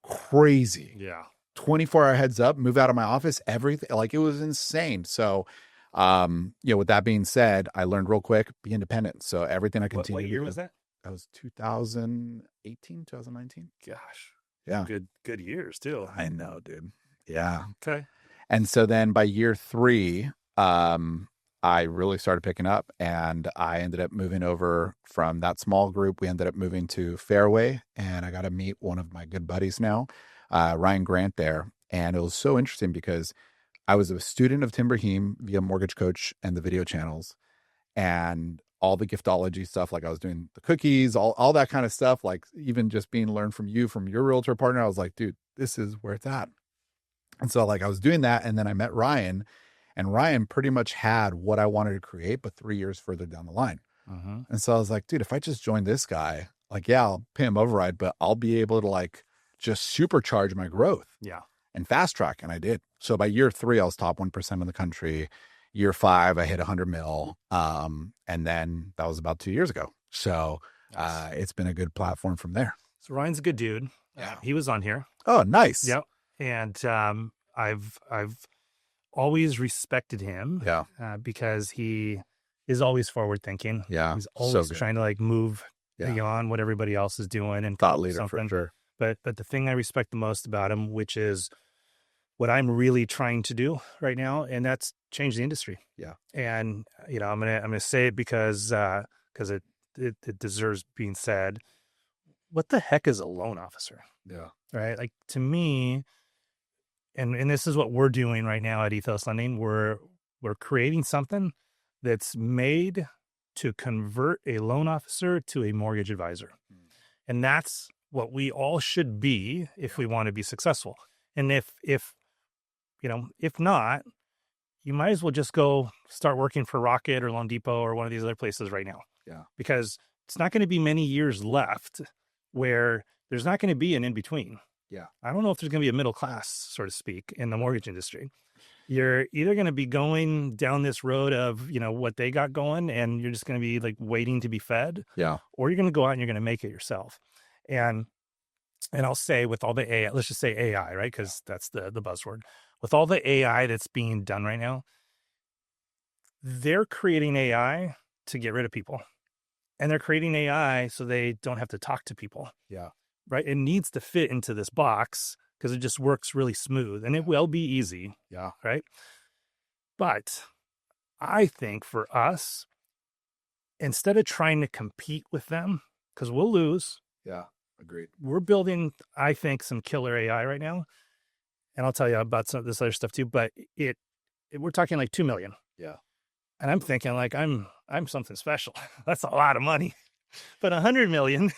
Crazy. Yeah. 24-hour heads up, move out of my office, everything. Like, it was insane. So, with that being said, I learned real quick, be independent. So everything I continued. What year was that? That was 2018, 2019. Gosh. Yeah. Good years too. I know, dude. Yeah. Okay. And so then by year 3, I really started picking up, and I ended up moving over from that small group. We ended up moving to Fairway, and I got to meet one of my good buddies now, Ryan Grant there. And it was so interesting because I was a student of Tim Brahim via Mortgage Coach and the video channels, and all the giftology stuff. Like, I was doing the cookies, all that kind of stuff. Like, even just being learned from you, from your realtor partner, I was like, dude, this is where it's at. And so, like, I was doing that, and then I met Ryan, and Ryan pretty much had what I wanted to create, but 3 years further down the line. Uh-huh. And so I was like, dude, if I just join this guy, like, yeah, I'll pay him override, but I'll be able to, like, just supercharge my growth. Yeah. And fast track. And I did. So by year 3, I was top 1% in the country. Year 5, I hit 100 mil. And then that was about 2 years ago. So it's been a good platform from there. So Ryan's a good dude. Yeah. He was on here. Oh, nice. Yep. And I've always respected him. Yeah. Because he is always forward thinking. Yeah. He's always So trying to, like, move Yeah. beyond what everybody else is doing and Thought come up with leader for something. sure. But the thing I respect the most about him, which is what I'm really trying to do right now, and that's change the industry. Yeah. And I'm gonna say it because it deserves being said. What the heck is a loan officer? Yeah. Right? Like, to me, and this is what we're doing right now at Ethos Lending. We're creating something that's made to convert a loan officer to a mortgage advisor. And that's what we all should be if we want to be successful. And if not, you might as well just go start working for Rocket or Loan Depot or one of these other places right now. Yeah. Because it's not going to be many years left where there's not going to be an in-between. Yeah. I don't know if there's going to be a middle class, so to speak, in the mortgage industry. You're either going to be going down this road of, what they got going, and you're just going to be, like, waiting to be fed. Yeah. Or you're going to go out and you're going to make it yourself. And I'll say, with all the AI, let's just say AI, right? Because that's the buzzword. With all the AI that's being done right now, they're creating AI to get rid of people. And they're creating AI so they don't have to talk to people. Yeah. Right? It needs to fit into this box because it just works really smooth, and it will be easy. Yeah. Right? But I think for us, instead of trying to compete with them, because we'll lose. Yeah. Agreed. We're building, I think, some killer AI right now. And I'll tell you about some of this other stuff too, but we're talking like 2 million. Yeah. And I'm thinking, like, I'm something special. That's a lot of money. But 100 million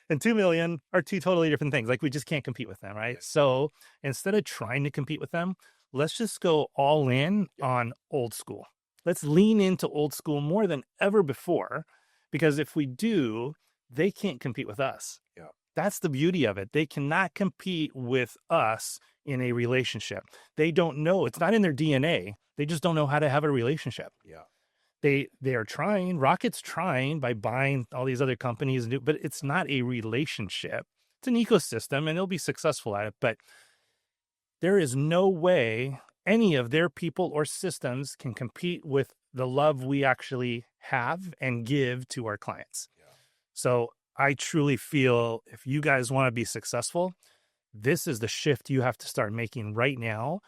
and 2 million are two totally different things. Like, we just can't compete with them, right? So instead of trying to compete with them, let's just go all in on old school. Let's lean into old school more than ever before, because if we do, they can't compete with us. Yeah. That's the beauty of it. They cannot compete with us in a relationship. They don't know. It's not in their DNA. They just don't know how to have a relationship. Yeah. They are trying. Rocket's trying by buying all these other companies, but it's not a relationship. It's an ecosystem, and they'll be successful at it. But there is no way any of their people or systems can compete with the love we actually have and give to our clients. Yeah. So I truly feel if you guys want to be successful, this is the shift you have to start making right now.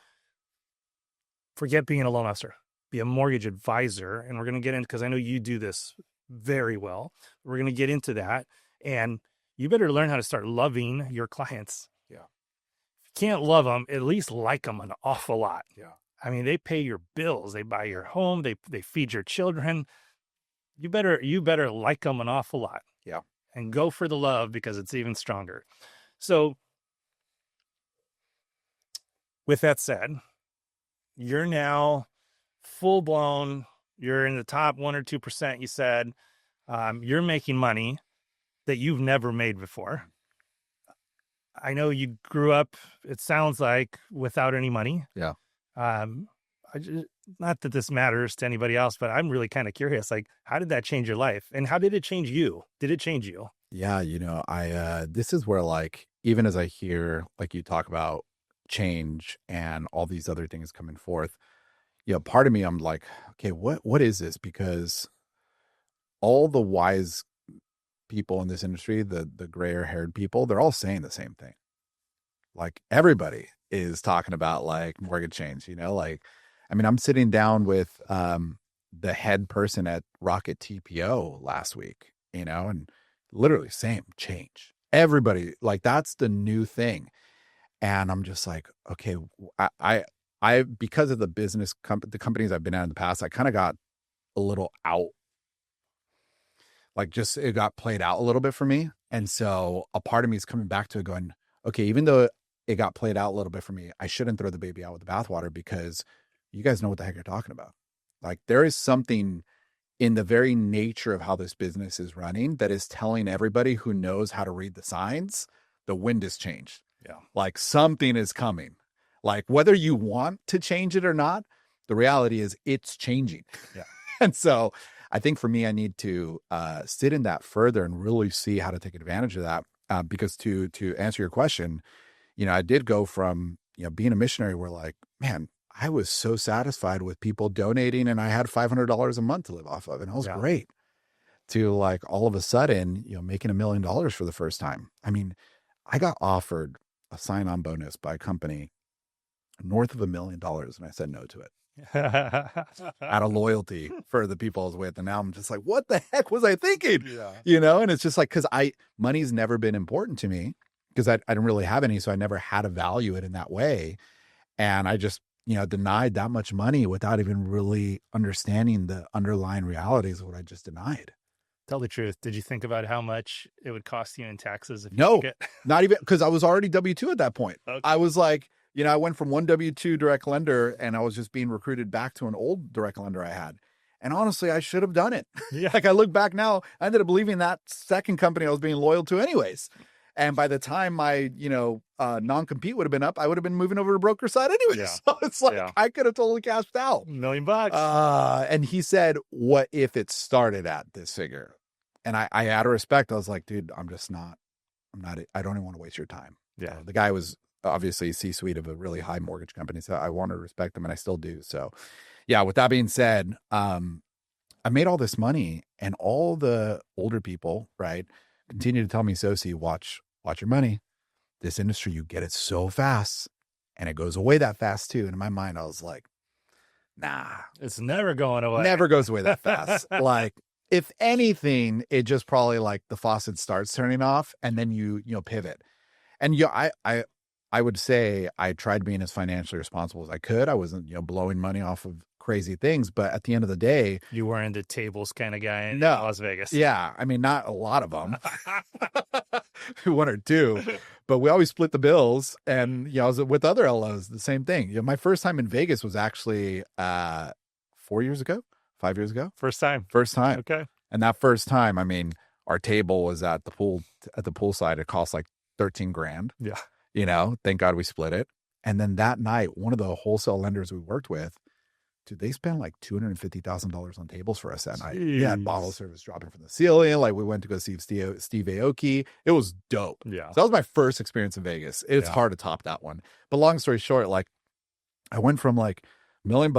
Forget being a loan officer, be a mortgage advisor. And we're going to get into, because I know you do this very well. We're going to get into that. And you better learn how to start loving your clients. Yeah. If you can't love them, at least like them an awful lot. Yeah. I mean, they pay your bills, they buy your home, they feed your children. You better like them an awful lot. Yeah. And go for the love, because it's even stronger. So with that said, you're now full-blown You're in the top 1 or 2%. You said you're making money that you've never made before. I know you grew up, it sounds like, without any money. Yeah. Not that this matters to anybody else, but I'm really kind of curious. Like, how did that change your life, and how did it change you? Did it change you? Yeah, this is where, like, even as I hear, like, you talk about change and all these other things coming forth, part of me, I'm like, okay, what is this? Because all the wise people in this industry, the grayer haired people, they're all saying the same thing. Like, everybody is talking about, like, mortgage change, like, I mean, I'm sitting down with the head person at Rocket TPO last week, and literally same change. Everybody, like, that's the new thing. And I'm just like, okay, I because of the the companies I've been at in the past, I kind of got a little out, like, just it got played out a little bit for me. And so a part of me is coming back to it going, okay, even though it got played out a little bit for me, I shouldn't throw the baby out with the bathwater, because you guys know what the heck you're talking about. Like, there is something in the very nature of how this business is running that is telling everybody who knows how to read the signs, the wind has changed. Yeah. Like, something is coming. Like, whether you want to change it or not, the reality is it's changing. Yeah. And so I think for me, I need to sit in that further and really see how to take advantage of that. Because to answer your question, I did go from, being a missionary where, like, man, I was so satisfied with people donating and I had $500 a month to live off of. And it was great, to, like, all of a sudden, making $1 million for the first time. I mean, I got offered a sign-on bonus by a company north of $1 million. And I said no to it. Out of loyalty for the people I was with. And now I'm just like, what the heck was I thinking? Yeah. And it's just like, because money's never been important to me, because I didn't really have any. So I never had to value it in that way. And I just, denied that much money without even really understanding the underlying realities of what I just denied. Tell the truth. Did you think about how much it would cost you in taxes? If No, you took it? not even, because I was already W-2 at that point. Okay. I was like, I went from one W-2 direct lender and I was just being recruited back to an old direct lender I had. And honestly, I should have done it. Yeah. Like, I look back now, I ended up leaving that second company I was being loyal to anyways. And by the time my, non-compete would have been up, I would have been moving over to broker side anyways. Yeah. So it's like, I could have totally cashed out. $1 million bucks. And he said, what if it started at this figure? And I out of respect, I was like, dude, I don't even want to waste your time. Yeah. The guy was obviously C-suite of a really high mortgage company. So I want to respect him, and I still do. So yeah, with that being said, I made all this money, and all the older people, right, continue to tell me, Sosi, watch your money. This industry, you get it so fast, and it goes away that fast too. And in my mind, I was like, nah, it's never going away. Never goes away that fast. Like, if anything, it just probably, like, the faucet starts turning off, and then you pivot. And I would say I tried being as financially responsible as I could. I wasn't, blowing money off of crazy things, but at the end of the day, you weren't the tables kind of guy in No. Las Vegas. Yeah, I mean, not a lot of them, one or two, but we always split the bills. And I was with other LOs, the same thing. My first time in Vegas was actually 5 years ago. First time. Okay. And that first time, I mean, our table was at the pool side. It cost like 13 grand. Yeah. Thank God we split it. And then that night, one of the wholesale lenders we worked with, dude, they spent like $250,000 on tables for us that night. We had bottle service dropping from the ceiling. Like, we went to go see Steve Aoki. It was dope. Yeah. So that was my first experience in Vegas. It's hard to top that one. But long story short, like, I went from like $1 million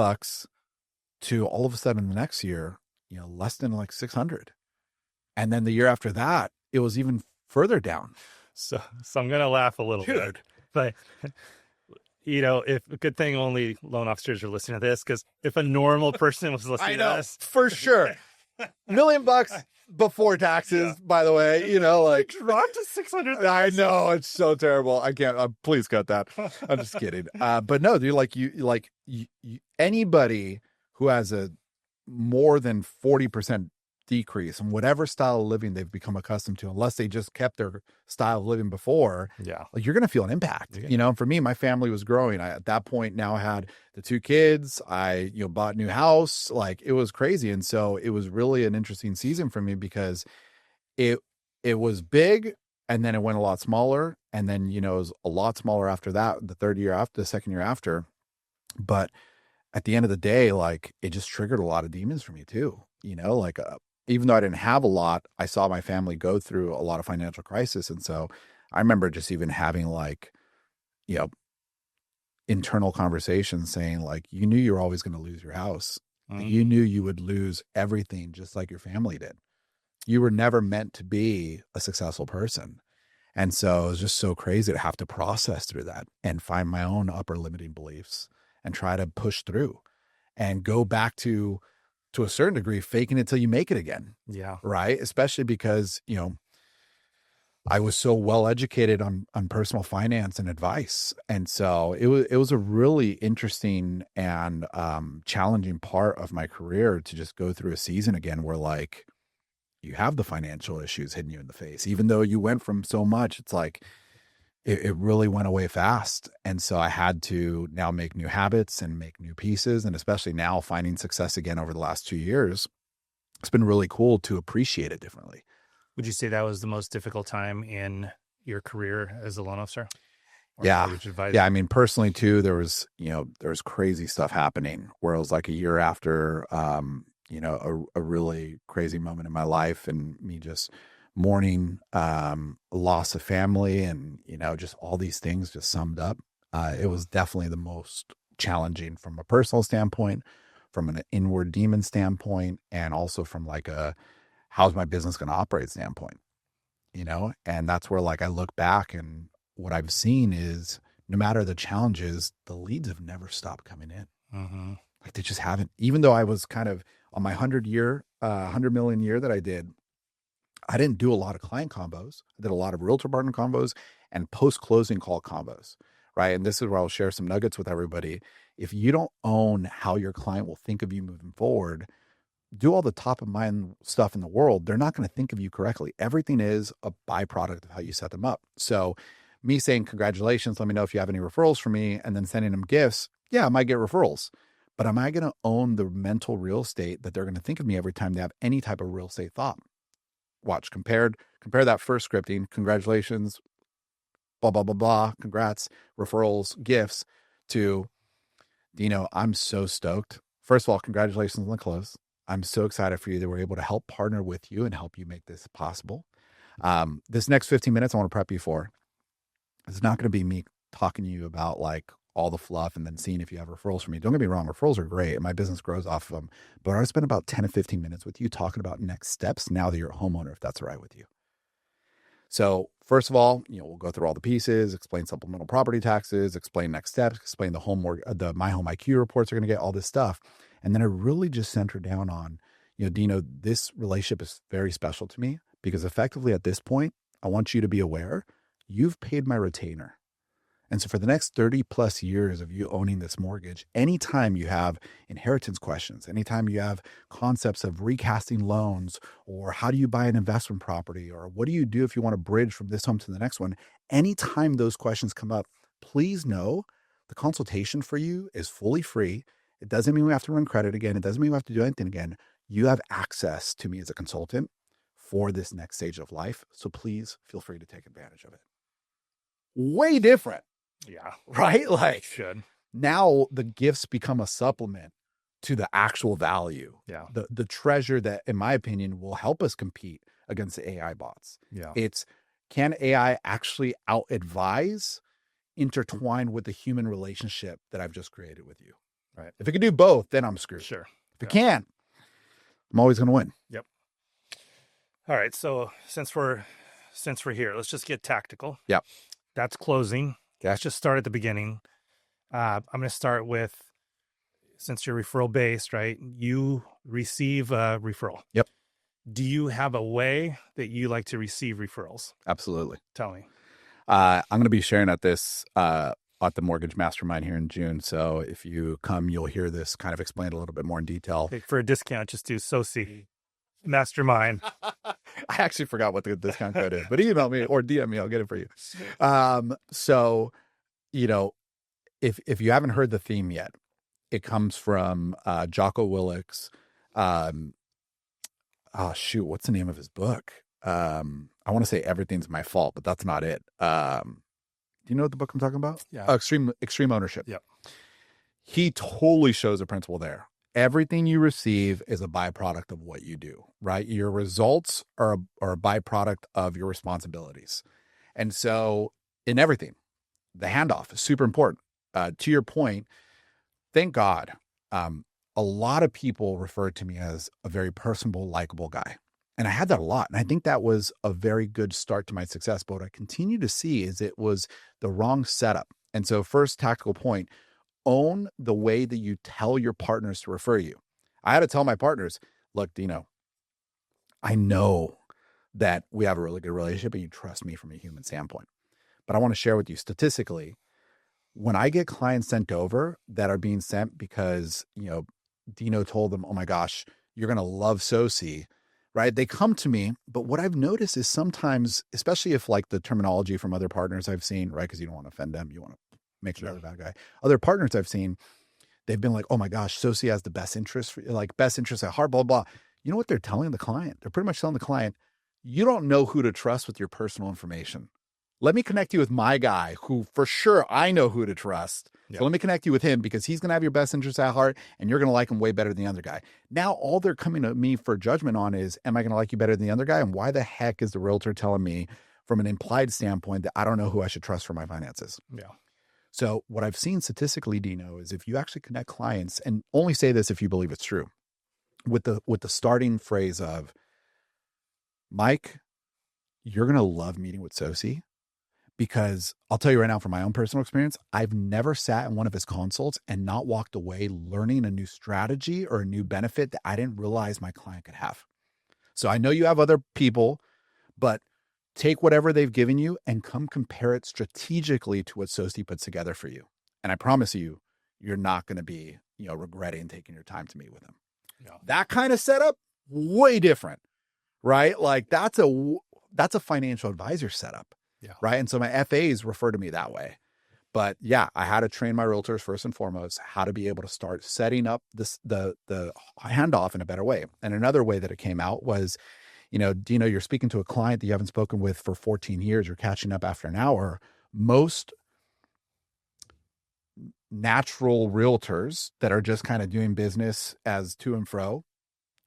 to all of a sudden the next year, less than like 600. And then the year after that, it was even further down. So I'm going to laugh a little bit, but if a good thing only loan officers are listening to this, because if a normal person was listening to this, for sure, $1 million before taxes, by the way, like, dropped to 600. I know, it's so terrible. I can't, please cut that. I'm just kidding. But no, dude, anybody who has a more than 40% decrease in whatever style of living they've become accustomed to, unless they just kept their style of living before, Yeah. like you're going to feel an impact, you know. And for me, my family was growing. I, at that point now had the 2 kids. I, you know, bought a new house. Like it was crazy. And so it was really an interesting season for me because it, it was big and then it went a lot smaller. And then, you know, it was a lot smaller after that, the second year after. But at the end of the day, like it just triggered a lot of demons for me too. You know, like even though I didn't have a lot, I saw my family go through a lot of financial crisis. And so I remember just even having like, you know, internal conversations saying like, you knew you were always going to lose your house. Like, you knew you would lose everything just like your family did. You were never meant to be a successful person. And so it was just so crazy to have to process through that and find my own upper limiting beliefs and try to push through and go back to a certain degree, faking it till you make it again. Yeah. Right. Especially because, you know, I was so well educated on personal finance and advice. And so it was a really interesting and challenging part of my career to just go through a season again where like you have the financial issues hitting you in the face, even though you went from so much, it's like it really went away fast. And so I had to now make new habits and make new pieces. And especially now finding success again over the last 2 years, it's been really cool to appreciate it differently. Would you say that was the most difficult time in your career as a loan officer? Yeah. Mortgage advisor? Yeah. I mean, personally too, there was crazy stuff happening where it was like a year after, you know, a really crazy moment in my life and me just mourning, loss of family and, you know, just all these things just summed up. It was definitely the most challenging from a personal standpoint, from an inward demon standpoint, and also from like how's my business going to operate standpoint, you know? And that's where like I look back and what I've seen is no matter the challenges, the leads have never stopped coming in. Like they just haven't, even though I was kind of on my 100 million year that I didn't do a lot of client combos. I did a lot of realtor partner combos and post-closing call combos, right? And this is where I'll share some nuggets with everybody. If you don't own how your client will think of you moving forward, do all the top of mind stuff in the world, they're not going to think of you correctly. Everything is a byproduct of how you set them up. So me saying, congratulations, let me know if you have any referrals for me, and then sending them gifts. Yeah, I might get referrals, but am I going to own the mental real estate that they're going to think of me every time they have any type of real estate thought? Watch, compare that first scripting, congratulations, blah, blah, blah, blah, congrats, referrals, gifts, to, Dino, I'm so stoked. First of all, congratulations on the close. I'm so excited for you that we're able to help partner with you and help you make this possible. This next 15 minutes I want to prep you for. It's not going to be me talking to you about like all the fluff and then seeing if you have referrals for me. Don't get me wrong, referrals are great and my business grows off of them. But I spent about 10 to 15 minutes with you talking about next steps now that you're a homeowner, if that's all right with you. So first of all, you know, we'll go through all the pieces, explain supplemental property taxes, explain next steps, explain the My Home IQ reports are going to get all this stuff. And then I really just center down on, you know, Dino, this relationship is very special to me because effectively at this point, I want you to be aware you've paid my retainer. And so for the next 30 plus years of you owning this mortgage, anytime you have inheritance questions, anytime you have concepts of recasting loans, or how do you buy an investment property, or what do you do if you want to bridge from this home to the next one, anytime those questions come up, please know the consultation for you is fully free. It doesn't mean we have to run credit again. It doesn't mean we have to do anything again. You have access to me as a consultant for this next stage of life. So please feel free to take advantage of it. Way different. Yeah. Right? Like Should. now the gifts become a supplement to the actual value. Yeah. The treasure that, in my opinion, will help us compete against the AI bots. Yeah. It's, can AI actually out advise, intertwine with the human relationship that I've just created with you? Right. If it can do both, then I'm screwed. Sure. If it can't, I'm always going to win. Yep. All right. So since we're here, let's just get tactical. Yep. That's closing. Okay. Let's just start at the beginning. I'm going to start with, since you're referral based, right? You receive a referral. Yep. Do you have a way that you like to receive referrals? Absolutely. Tell me. I'm going to be sharing at this at the Mortgage Mastermind here in June. So if you come, you'll hear this kind of explained a little bit more in detail. Okay, for a discount, just do Sosi Mastermind. I actually forgot what the discount code is, but email me or DM me. I'll get it for you. So, you know, if you haven't heard the theme yet, it comes from Jocko Willick's. Oh shoot, what's the name of his book? I want to say Everything's My Fault, but that's not it. Do you know what the book I'm talking about? Yeah. Extreme Ownership. Yep. He totally shows a principle there. Everything you receive is a byproduct of what you do, right? Your results are a byproduct of your responsibilities. And so in everything, the handoff is super important. To your point, thank God, a lot of people refer to me as a very personable, likable guy. And I had that a lot. And I think that was a very good start to my success. But what I continue to see is it was the wrong setup. And so first tactical point, own the way that you tell your partners to refer you. I had to tell my partners, look, Dino, I know that we have a really good relationship and you trust me from a human standpoint. But I want to share with you statistically, when I get clients sent over that are being sent because, Dino told them, oh my gosh, you're going to love Sosi, right? They come to me, but what I've noticed is sometimes, especially if like the terminology from other partners I've seen, right? Because you don't want to offend them. You want to make sure they're the bad guy. Other partners I've seen, they've been like, oh my gosh, Sosi has the best interest, best interest at heart, blah, blah, blah. You know what they're telling the client? They're pretty much telling the client, you don't know who to trust with your personal information. Let me connect you with my guy who for sure I know who to trust. Yep. So let me connect you with him because he's going to have your best interest at heart and you're going to like him way better than the other guy. Now, all they're coming to me for judgment on is, am I going to like you better than the other guy? And why the heck is the realtor telling me from an implied standpoint that I don't know who I should trust for my finances? Yeah. So what I've seen statistically, Dino, is if you actually connect clients, and only say this if you believe it's true, with the starting phrase of, Mike, you're going to love meeting with Sosi. Because I'll tell you right now from my own personal experience, I've never sat in one of his consults and not walked away learning a new strategy or a new benefit that I didn't realize my client could have. So I know you have other people, but take whatever they've given you and come compare it strategically to what Sosi puts together for you. And I promise you, you're not going to be, regretting taking your time to meet with him. Yeah. That kind of setup, way different, right? Like that's a financial advisor setup. Yeah. Right. And so my FAs refer to me that way. But yeah, I had to train my realtors first and foremost how to be able to start setting up the handoff in a better way. And another way that it came out was, Dino, you're speaking to a client that you haven't spoken with for 14 years. You're catching up after an hour. Most natural realtors that are just kind of doing business as to and fro,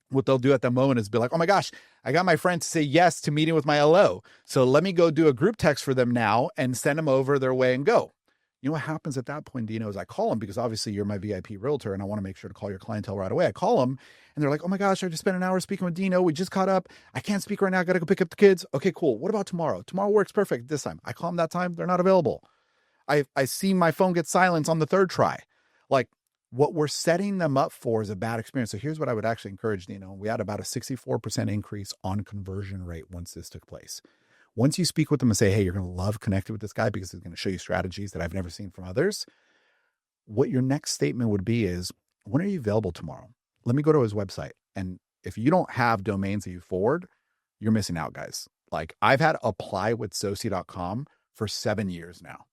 what they'll do at the moment is be like, oh my gosh, I got my friend to say yes to meeting with my LO. So let me go do a group text for them now and send them over their way and go. You know what happens at that point, Dino, is I call them because obviously you're my VIP realtor and I want to make sure to call your clientele right away. I call them and they're like, oh my gosh, I just spent an hour speaking with Dino. We just caught up. I can't speak right now. I got to go pick up the kids. Okay, cool. What about tomorrow? Tomorrow works perfect this time. I call them that time. They're not available. I see my phone get silence on the third try. Like, what we're setting them up for is a bad experience. So here's what I would actually encourage, Dino. We had about a 64% increase on conversion rate once this took place. Once you speak with them and say, hey, you're going to love connecting with this guy because he's going to show you strategies that I've never seen from others. What your next statement would be is, when are you available tomorrow? Let me go to his website. And if you don't have domains that you forward, you're missing out, guys. Like I've had applywithsosi.com for 7 years now.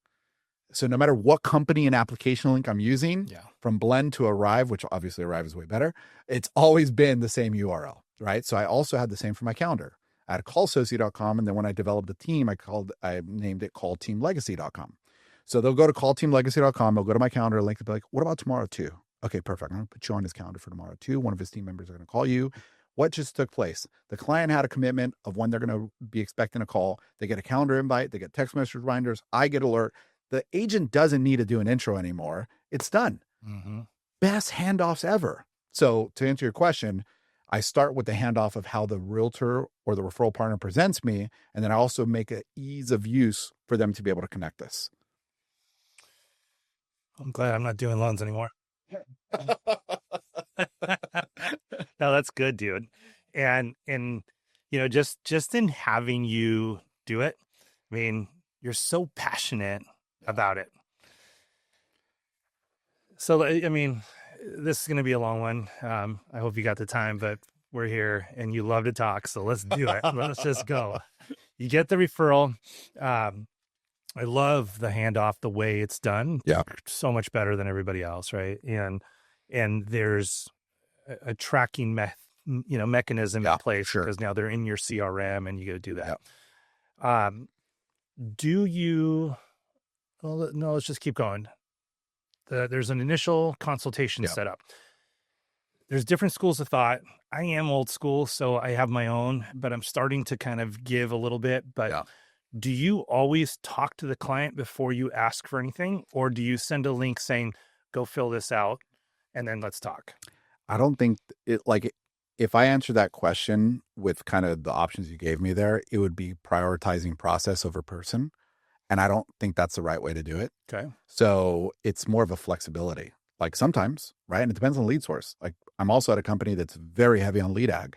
So no matter what company and application link I'm using, from Blend to Arrive, which obviously Arrive is way better, it's always been the same URL, right? So I also had the same for my calendar. I had callsoci.com, and then when I developed the team, I named it callteamlegacy.com. So they'll go to callteamlegacy.com, they'll go to my calendar link, they'll be like, what about tomorrow too? Okay, perfect. I'm going to put you on his calendar for tomorrow too. One of his team members are going to call you. What just took place? The client had a commitment of when they're going to be expecting a call. They get a calendar invite, they get text message reminders, I get alert. The agent doesn't need to do an intro anymore. It's done. Mm-hmm. Best handoffs ever. So to answer your question, I start with the handoff of how the realtor or the referral partner presents me. And then I also make an ease of use for them to be able to connect this. I'm glad I'm not doing loans anymore. No, that's good, dude. And just in having you do it, I mean, you're so passionate about it. So, I mean, this is going to be a long one. I hope you got the time, but we're here and you love to talk. So let's do it. Let's just go. You get the referral. I love the handoff, the way it's done. Yeah. So much better than everybody else. Right. And there's a tracking mechanism in place because now they're in your CRM and you got to do that. Yeah. Do you, well, no, let's just keep going. There's an initial consultation set up. There's different schools of thought. I am old school, so I have my own, but I'm starting to kind of give a little bit. But do you always talk to the client before you ask for anything? Or do you send a link saying, go fill this out and then let's talk? I don't think if I answer that question with kind of the options you gave me there, it would be prioritizing process over person. And I don't think that's the right way to do it. Okay. So it's more of a flexibility. Like sometimes, right? And it depends on lead source. Like I'm also at a company that's very heavy on lead ag.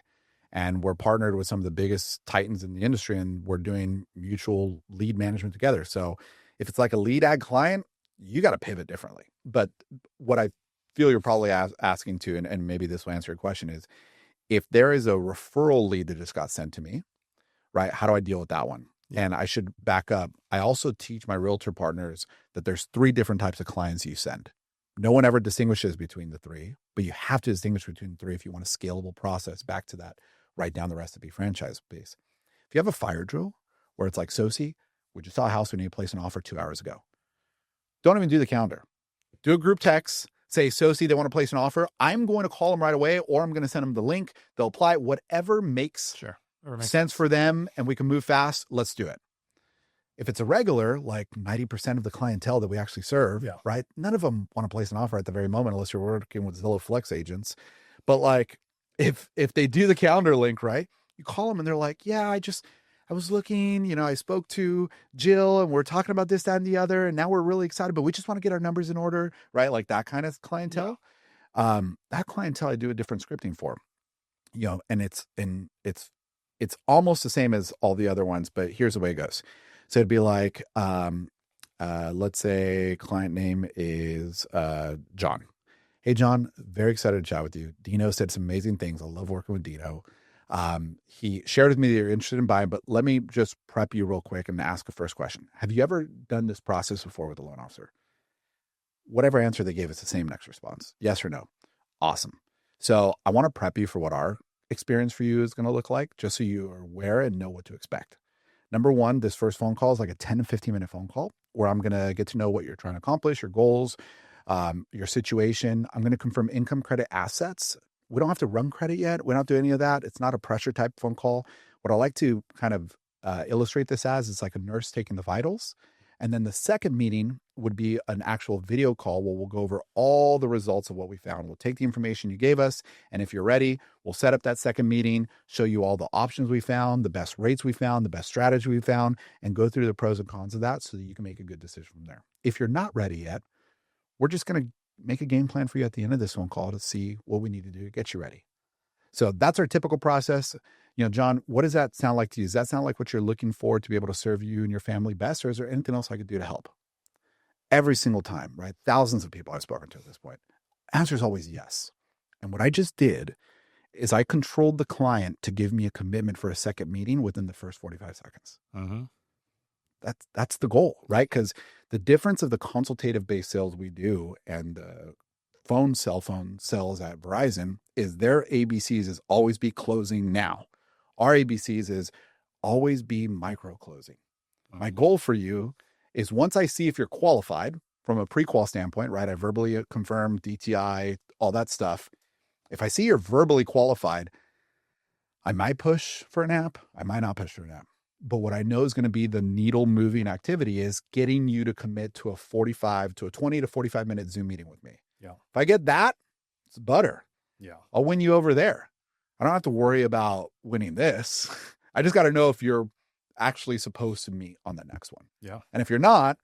And we're partnered with some of the biggest titans in the industry, and we're doing mutual lead management together. So if it's like a lead ag client, you got to pivot differently. But what I feel you're probably asking to, and maybe this will answer your question, is if there is a referral lead that just got sent to me, right? How do I deal with that one? Yeah. And I should back up. I also teach my realtor partners that there's 3 different types of clients you send. No one ever distinguishes between the 3, but you have to distinguish between the 3 if you want a scalable process. Back to that, write down the recipe franchise base. If you have a fire drill where it's like, Sosi, we just saw a house we need to place an offer 2 hours ago. Don't even do the calendar. Do a group text. Say, Sosi, they want to place an offer. I'm going to call them right away, or I'm going to send them the link. They'll apply whatever makes sense for them, and we can move fast. Let's do it. If it's a regular, like 90% of the clientele that we actually serve, right? None of them want to place an offer at the very moment unless you're working with Zillow Flex agents. But like, if they do the calendar link, right? You call them and they're like, yeah, I was looking, I spoke to Jill and we're talking about this, that, and the other, and now we're really excited, but we just want to get our numbers in order, right? Like that kind of clientele. Yeah. That clientele I do a different scripting for, and it's almost the same as all the other ones, but here's the way it goes. So it'd be like, let's say client name is John. Hey, John, very excited to chat with you. Dino said some amazing things. I love working with Dino. He shared with me that you're interested in buying, but let me just prep you real quick and ask a first question. Have you ever done this process before with a loan officer? Whatever answer they gave us, the same next response. Yes or no. Awesome. So I want to prep you for what our experience for you is going to look like, just so you are aware and know what to expect. Number one, this first phone call is like a 10 to 15 minute phone call where I'm going to get to know what you're trying to accomplish, your goals, your situation. I'm going to confirm income, credit, assets. We don't have to run credit yet. We don't have to do any of that. It's not a pressure type phone call. What I like to kind of illustrate this as is like a nurse taking the vitals. And then the second meeting would be an actual video call where we'll go over all the results of what we found. We'll take the information you gave us, and if you're ready, we'll set up that second meeting, show you all the options we found, the best rates we found, the best strategy we found, and go through the pros and cons of that so that you can make a good decision from there. If you're not ready yet, we're just going to make a game plan for you at the end of this phone call to see what we need to do to get you ready. So that's our typical process. John, what does that sound like to you? Does that sound like what you're looking for to be able to serve you and your family best? Or is there anything else I could do to help? Every single time, right? Thousands of people I've spoken to at this point. Answer is always yes. And what I just did is I controlled the client to give me a commitment for a second meeting within the first 45 seconds. Mm-hmm. That's the goal, right? Because the difference of the consultative-based sales we do and the cell phone sales at Verizon is their ABCs is always be closing now. Our ABCs is always be micro closing. Mm-hmm. My goal for you is once I see if you're qualified from a pre-qual standpoint, right? I verbally confirm DTI, all that stuff. If I see you're verbally qualified, I might push for an app. I might not push for an app. But what I know is going to be the needle moving activity is getting you to commit to a 20 to 45 minute Zoom meeting with me. Yeah. If I get that, it's butter. Yeah. I'll win you over there. I don't have to worry about winning this. I just got to know if you're actually supposed to meet on the next one. Yeah. And if you're not,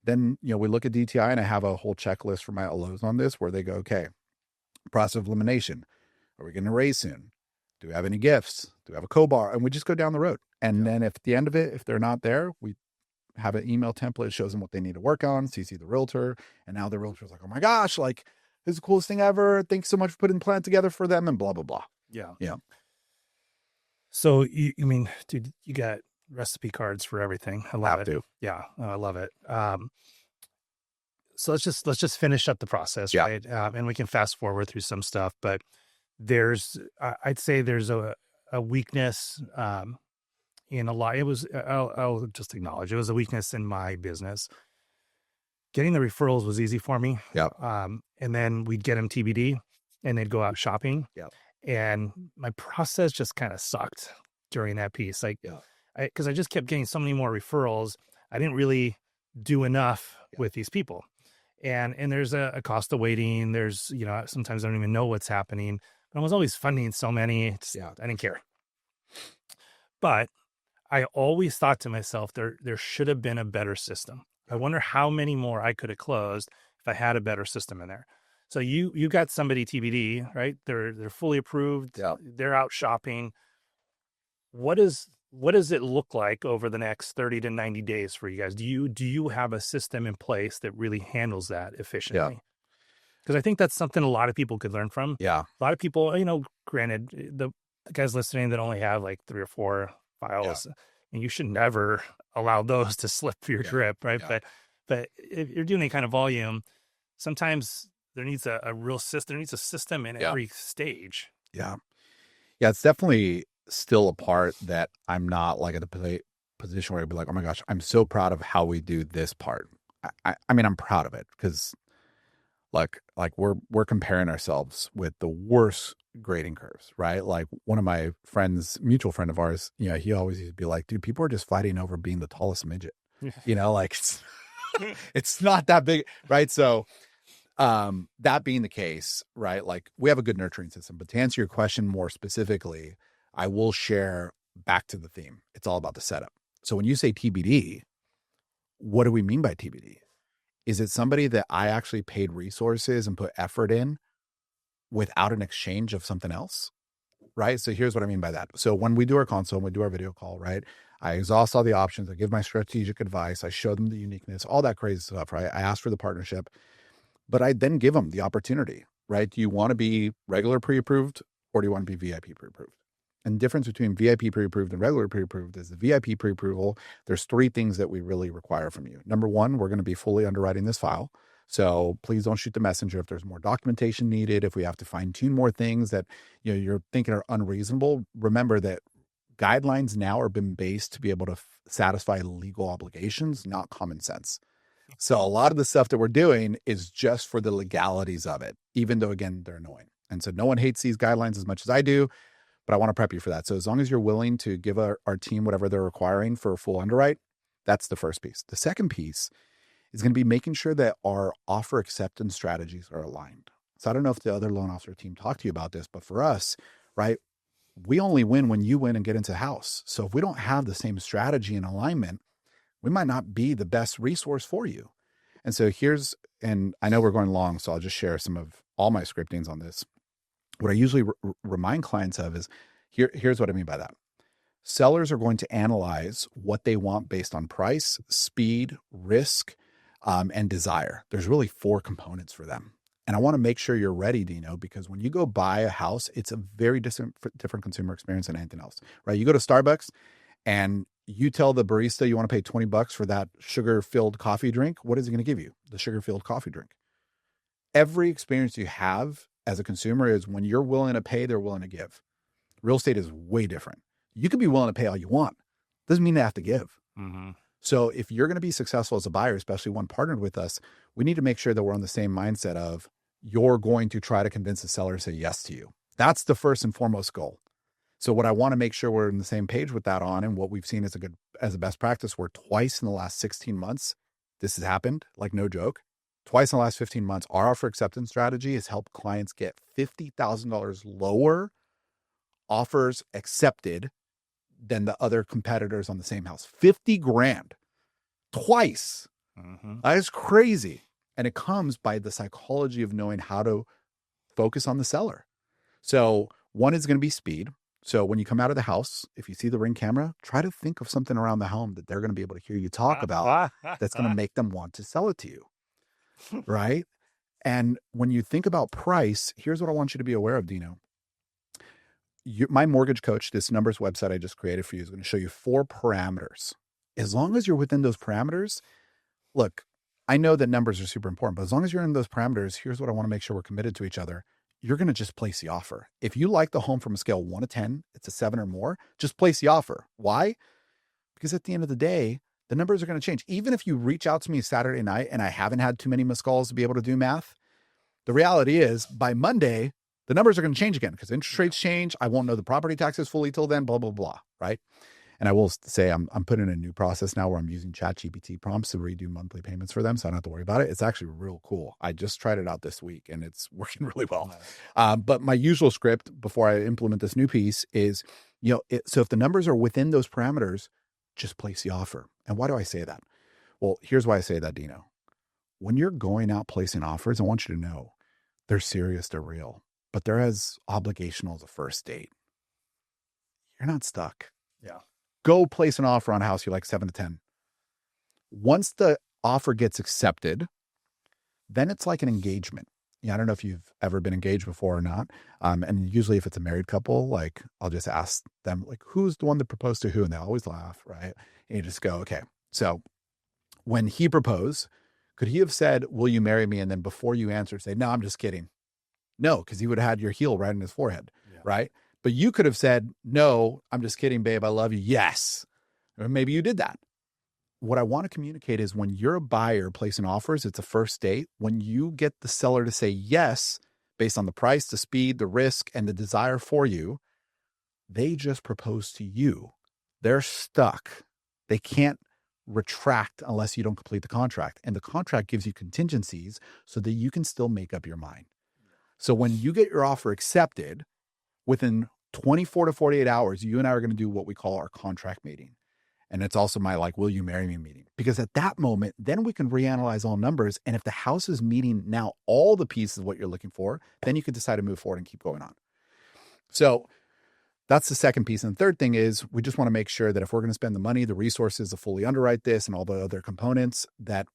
then, we look at DTI and I have a whole checklist for my LOs on this where they go, okay, process of elimination. Are we going to raise soon? Do we have any gifts? Do we have a co-bar? And we just go down the road. And then if at the end of it, if they're not there, we have an email template that shows them what they need to work on, CC the realtor. And now the realtor's like, oh my gosh, like this is the coolest thing ever. Thanks so much for putting the plan together for them and blah, blah, blah. Yeah. Yeah. So you mean, dude, you got recipe cards for everything. I love Have it. to. Yeah, I love it. So let's just finish up the process, Yeah. right? And we can fast forward through some stuff, but I'd say there's a weakness in a lot. I'll just acknowledge it was a weakness in my business. Getting the referrals was easy for me. Yeah. And then we'd get them TBD and they'd go out shopping. Yeah. And my process just kind of sucked during that piece. Like, Yeah. because I just kept getting so many more referrals. I didn't really do enough with these people. And there's a cost of waiting. There's, sometimes I don't even know what's happening. But I was always funding so many. I didn't care. But I always thought to myself, there should have been a better system. I wonder how many more I could have closed if I had a better system in there. So you got somebody TBD, right? They're fully approved. Yeah. They're out shopping. What does it look like over the next 30 to 90 days for you guys? Do you have a system in place that really handles that efficiently? Because I think that's something a lot of people could learn from. Yeah. A lot of people, granted, the guys listening that only have like 3 or 4 files, and you should never allow those to slip through your grip, right? Yeah. But if you're doing any kind of volume, sometimes there needs a real system. There needs a system in every stage. Yeah. Yeah. It's definitely still a part that I'm not like at the position where I'd be like, oh my gosh, I'm so proud of how we do this part. I mean, I'm proud of it because like we're comparing ourselves with the worst grading curves, right? Like one of my friends, mutual friend of ours, he always used to be like, dude, people are just fighting over being the tallest midget, like it's not that big, right? So that being the case, right? Like we have a good nurturing system, but to answer your question more specifically, I will share back to the theme. It's all about the setup. So when you say TBD, what do we mean by TBD? Is it somebody that I actually paid resources and put effort in without an exchange of something else? Right. So here's what I mean by that. So when we do our consult, when we do our video call, right, I exhaust all the options. I give my strategic advice. I show them the uniqueness, all that crazy stuff, right? I ask for the partnership, but I then give them the opportunity, right? Do you want to be regular pre-approved or do you want to be VIP pre-approved? And the difference between VIP pre-approved and regular pre-approved is the VIP pre-approval. There's 3 things that we really require from you. Number 1, we're going to be fully underwriting this file. So please don't shoot the messenger if there's more documentation needed, if we have to fine tune more things that you're thinking are unreasonable. Remember that guidelines now are been based to be able to satisfy legal obligations, not common sense. So a lot of the stuff that we're doing is just for the legalities of it, even though, again, they're annoying. And so no one hates these guidelines as much as I do, but I want to prep you for that. So as long as you're willing to give our team whatever they're requiring for a full underwrite, that's the first piece. The second piece is going to be making sure that our offer acceptance strategies are aligned. So I don't know if the other loan officer team talked to you about this, but for us, right, we only win when you win and get into the house. So if we don't have the same strategy and alignment, we might not be the best resource for you. And so and I know we're going long, so I'll just share some of all my scriptings on this. What I usually remind clients of is here's what I mean by that. Sellers are going to analyze what they want based on price, speed, risk, and desire. There's really 4 components for them. And I want to make sure you're ready, Dino, because when you go buy a house, it's a very different consumer experience than anything else, right? You go to Starbucks and you tell the barista you want to pay $20 for that sugar-filled coffee drink. What is he going to give you? The sugar-filled coffee drink. Every experience you have as a consumer is when you're willing to pay, they're willing to give. Real estate is way different. You can be willing to pay all you want. Doesn't mean they have to give. Mm-hmm. So if you're going to be successful as a buyer, especially one partnered with us, we need to make sure that we're on the same mindset of you're going to try to convince the seller to say yes to you. That's the first and foremost goal. So what I want to make sure we're on the same page with that on, and what we've seen as a best practice, where twice in the last 16 months, this has happened, like no joke. Twice in the last 15 months, our offer acceptance strategy has helped clients get $50,000 lower offers accepted than the other competitors on the same house. 50 grand twice. Mm-hmm. That is crazy. And it comes by the psychology of knowing how to focus on the seller. So one is going to be speed. So when you come out of the house, if you see the Ring camera, try to think of something around the home that they're going to be able to hear you talk about that's going to make them want to sell it to you. Right? And when you think about price, here's what I want you to be aware of, Dino. my mortgage coach, this numbers website I just created for you, is going to show you 4 parameters. As long as you're within those parameters, look, I know that numbers are super important, but as long as you're in those parameters, here's what I want to make sure we're committed to each other. You're going to just place the offer. If you like the home from a scale 1 to 10, it's a 7 or more, just place the offer. Why? Because at the end of the day, the numbers are going to change. Even if you reach out to me Saturday night and I haven't had too many missed calls to be able to do math, the reality is by Monday, the numbers are going to change again because interest rates change. I won't know the property taxes fully till then, blah, blah, blah, right? And I will say I'm putting in a new process now where I'm using ChatGPT prompts to redo monthly payments for them, so I don't have to worry about it. It's actually real cool. I just tried it out this week, and it's working really well. Nice. But my usual script before I implement this new piece is, so if the numbers are within those parameters, just place the offer. And why do I say that? Well, here's why I say that, Dino. When you're going out placing offers, I want you to know they're serious, they're real, but they're as obligational as a first date. You're not stuck. Yeah. Go place an offer on a house you like 7 to 10. Once the offer gets accepted, then it's like an engagement. I don't know if you've ever been engaged before or not. And usually if it's a married couple, like I'll just ask them, like, who's the one that proposed to who? And they always laugh, right? And you just go, okay. So when he proposed, could he have said, will you marry me? And then before you answer, say, no, I'm just kidding. No, because he would have had your heel right in his forehead, right? But you could have said, no, I'm just kidding, babe. I love you. Yes. Or maybe you did that. What I want to communicate is when you're a buyer placing offers, it's a first date. When you get the seller to say yes, based on the price, the speed, the risk, and the desire for you, they just propose to you. They're stuck. They can't retract unless you don't complete the contract. And the contract gives you contingencies so that you can still make up your mind. So when you get your offer accepted, within 24 to 48 hours, you and I are going to do what we call our contract meeting. And it's also my will you marry me meeting. Because at that moment, then we can reanalyze all numbers. And if the house is meeting now all the pieces of what you're looking for, then you can decide to move forward and keep going on. So that's the second piece. And the third thing is we just want to make sure that if we're going to spend the money, the resources to fully underwrite this and all the other components, that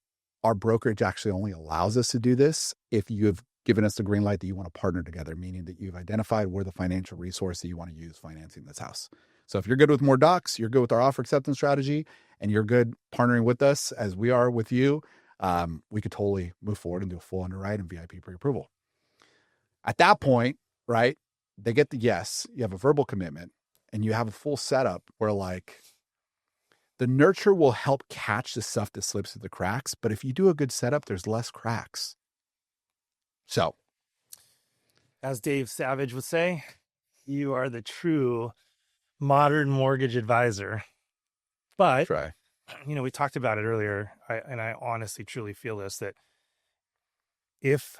our brokerage actually only allows us to do this if you have given us the green light that you want to partner together, meaning that you've identified where the financial resource that you want to use financing this house. So if you're good with more docs, you're good with our offer acceptance strategy, and you're good partnering with us as we are with you, we could totally move forward and do a full underwrite and VIP pre-approval. At that point, right, they get the yes, you have a verbal commitment, and you have a full setup where the nurture will help catch the stuff that slips through the cracks. But if you do a good setup, there's less cracks. So, as Dave Savage would say, you are the true modern mortgage advisor. But, we talked about it earlier, and I honestly, truly feel this, that if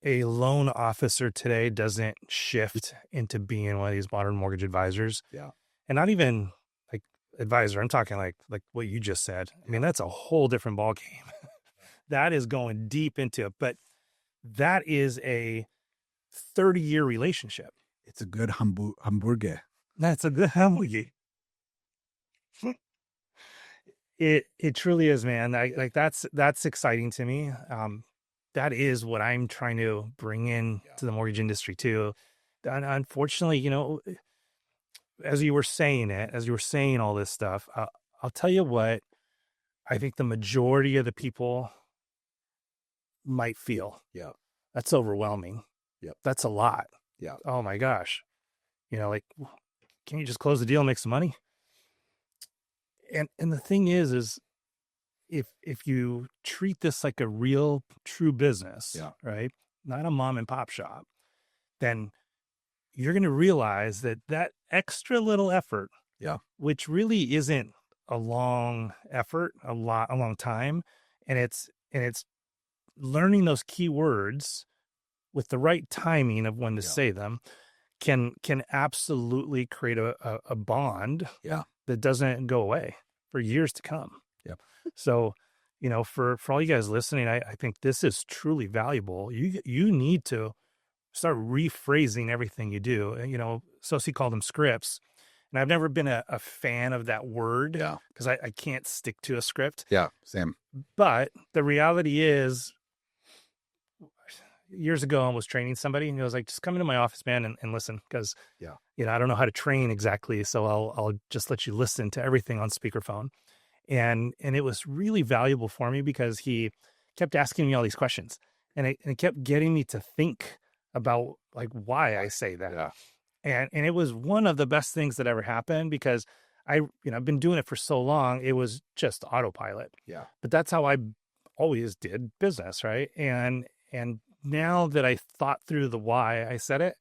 a loan officer today doesn't shift into being one of these modern mortgage advisors, and not even like advisor, I'm talking like what you just said. I mean, that's a whole different ballgame. That is going deep into it. But that is a 30-year relationship. It's a good hamburger. That's a good hamburger. It truly is, man. That's exciting to me. That is what I'm trying to bring in to the mortgage industry too. And unfortunately, as you were saying all this stuff, I'll tell you what, I think the majority of the people might feel. Yeah. That's overwhelming. Yep. That's a lot. Yeah. Oh my gosh. Can't you just close the deal and make some money? And the thing is if you treat this like a real true business, right? Not a mom and pop shop, then you're going to realize that extra little effort, which really isn't a long effort, a long time. And it's learning those keywords with the right timing of when to say them can absolutely create a bond that doesn't go away for years to come. Yep. So, for all you guys listening, I think this is truly valuable. You need to start rephrasing everything you do. Sosi called them scripts. And I've never been a fan of that word because I can't stick to a script. Yeah, same. But the reality is, years ago and was training somebody, and he was like, just come into my office, man, and listen, because Yeah. I don't know how to train exactly, so I'll just let you listen to everything on speakerphone. And it was really valuable for me because he kept asking me all these questions, and it kept getting me to think about like why I say that. Yeah. And it was one of the best things that ever happened because I've been doing it for so long, it was just autopilot. Yeah. But that's how I always did business, right? And now that I thought through the why I said it,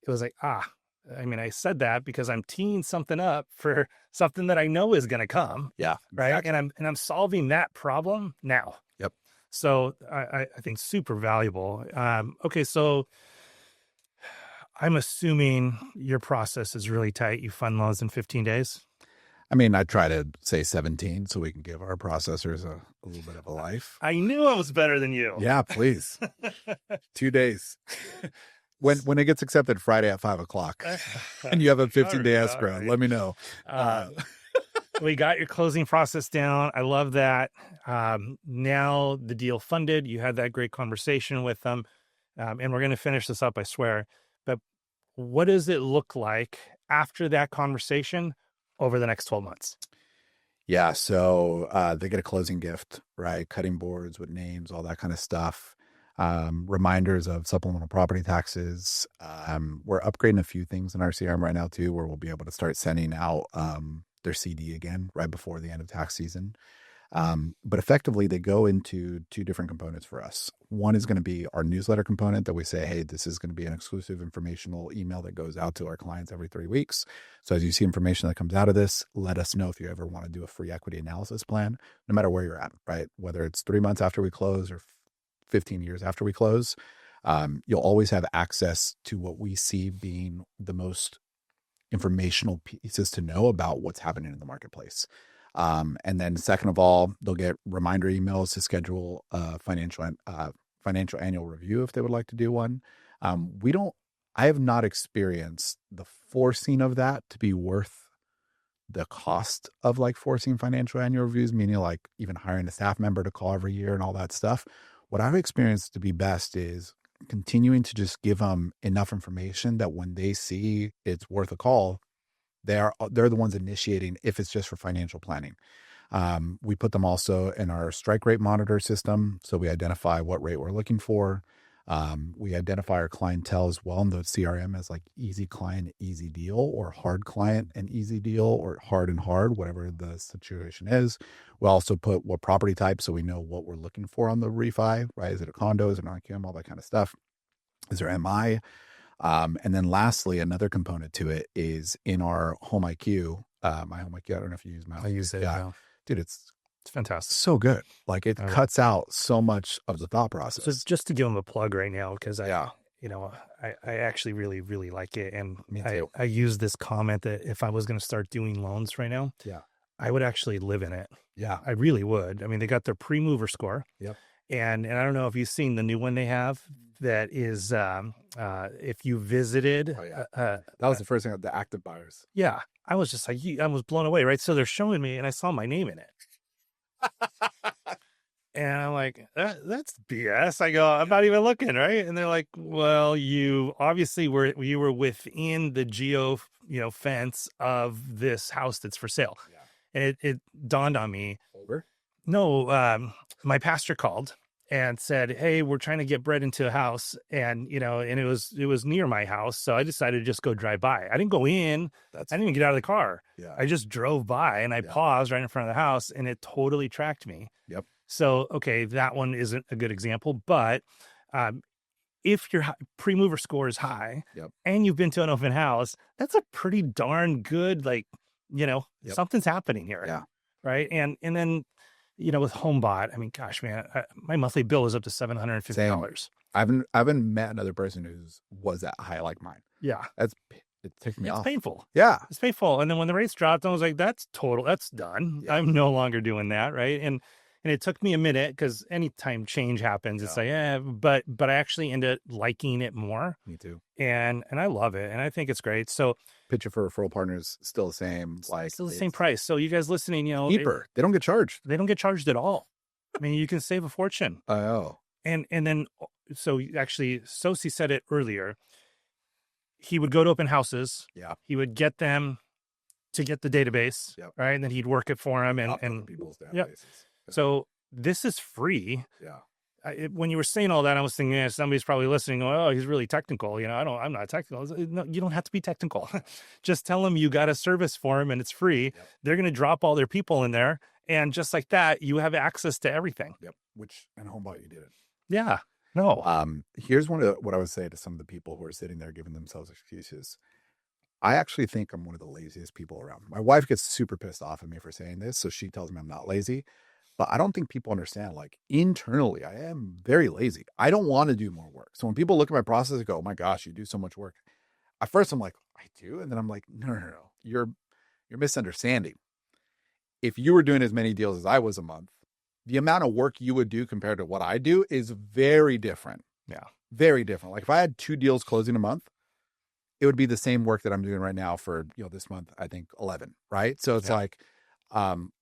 it was like, I said that because I'm teeing something up for something that I know is going to come. Yeah. Right. Exactly. And I'm solving that problem now. Yep. So I think super valuable. Okay. So I'm assuming your process is really tight. You fund loans in 15 days. I mean, I try to say 17 so we can give our processors a little bit of a life. I knew I was better than you. Yeah, please. 2 days. When it gets accepted Friday at 5:00 and you have a 15-day escrow, right. let me know. We got your closing process down. I love that. Now the deal funded. You had that great conversation with them. And we're going to finish this up, I swear. But what does it look like after that conversation over the next 12 months? Yeah, so they get a closing gift, right? Cutting boards with names, all that kind of stuff. Reminders of supplemental property taxes. We're upgrading a few things in our CRM right now too, where we'll be able to start sending out their CD again right before the end of tax season. But effectively, they go into two different components for us. One is going to be our newsletter component that we say, hey, this is going to be an exclusive informational email that goes out to our clients every 3 weeks. So as you see information that comes out of this, let us know if you ever want to do a free equity analysis plan, no matter where you're at, right? Whether it's 3 months after we close or 15 years after we close, you'll always have access to what we see being the most informational pieces to know about what's happening in the marketplace. And then second of all, they'll get reminder emails to schedule a financial annual review if they would like to do one. I have not experienced the forcing of that to be worth the cost of like forcing financial annual reviews, meaning like even hiring a staff member to call every year and all that stuff. What I've experienced to be best is continuing to just give them enough information that when they see it's worth a call, they're the ones initiating if it's just for financial planning. We put them also in our strike rate monitor system. So we identify what rate we're looking for. We identify our clientele as well in the CRM as like easy client, easy deal, or hard client and easy deal, or hard and hard, whatever the situation is. We also put what property type so we know what we're looking for on the refi, right? Is it a condo? Is it an non-QM? All that kind of stuff. Is there MI? And then lastly, another component to it is in our Home IQ, my Home IQ. I don't know if you use my. I use it. Yeah. Dude, it's fantastic. So good. Like it cuts out so much of the thought process. So just to give them a plug right now, because I actually really, really like it. And I use this comment that if I was going to start doing loans right now, I would actually live in it. Yeah, I really would. I mean, they got their pre-mover score. Yep. And I don't know if you've seen the new one they have that is if you visited. That was the first thing, the active buyers. Yeah. I was just like, I was blown away, right? So they're showing me and I saw my name in it. And I'm like, that's BS. I go, I'm not even looking, right? And they're like, well, you obviously were within the geo, fence of this house that's for sale. Yeah. And it dawned on me. Over? No, my pastor called and said, hey, we're trying to get bread into a house. And, and it was near my house. So I decided to just go drive by. I didn't go in. I didn't even get out of the car. Yeah. I just drove by and I paused right in front of the house and it totally tracked me. Yep. So, okay, that one isn't a good example, but if your pre-mover score is high and you've been to an open house, that's a pretty darn good, something's happening here. Yeah. Right. And then, with HomeBot, I mean, gosh, man, my monthly bill is up to $750. I haven't met another person who was that high like mine. Yeah. It ticked me off. It's painful. Yeah. It's painful. And then when the rates dropped, I was like, that's done. Yeah. I'm no longer doing that. Right. And it took me a minute because anytime change happens, it's like, but I actually ended up liking it more. Me too. And I love it. And I think it's great. So picture for referral partners, still the same. Still the same price. So you guys listening, cheaper. They don't get charged. They don't get charged at all. I mean, you can save a fortune. Oh. And then so actually, Sosi said it earlier. He would go to open houses. Yeah. He would get them to get the database, Yep. right? And then he'd work it for him, and people's databases. Yep. So this is free. Yeah. When you were saying all that, I was thinking, yeah, somebody's probably listening. Oh, he's really technical. You know, I'm not technical. No, you don't have to be technical. Just tell them you got a service for them and it's free. Yep. They're going to drop all their people in there, and just like that, you have access to everything. Yep. Which and Homebot, you did it. Yeah. No. Here's what I would say to some of the people who are sitting there giving themselves excuses. I actually think I'm one of the laziest people around. My wife gets super pissed off at me for saying this, so she tells me I'm not lazy. But I don't think people understand, like, internally, I am very lazy. I don't want to do more work. So when people look at my process and go, oh my gosh, you do so much work. At first I'm like, I do. And then I'm like, no. You're misunderstanding. If you were doing as many deals as I was a month, the amount of work you would do compared to what I do is very different. Yeah. Very different. Like if I had 2 deals closing a month, it would be the same work that I'm doing right now for, this month, I think 11, right? So it's like,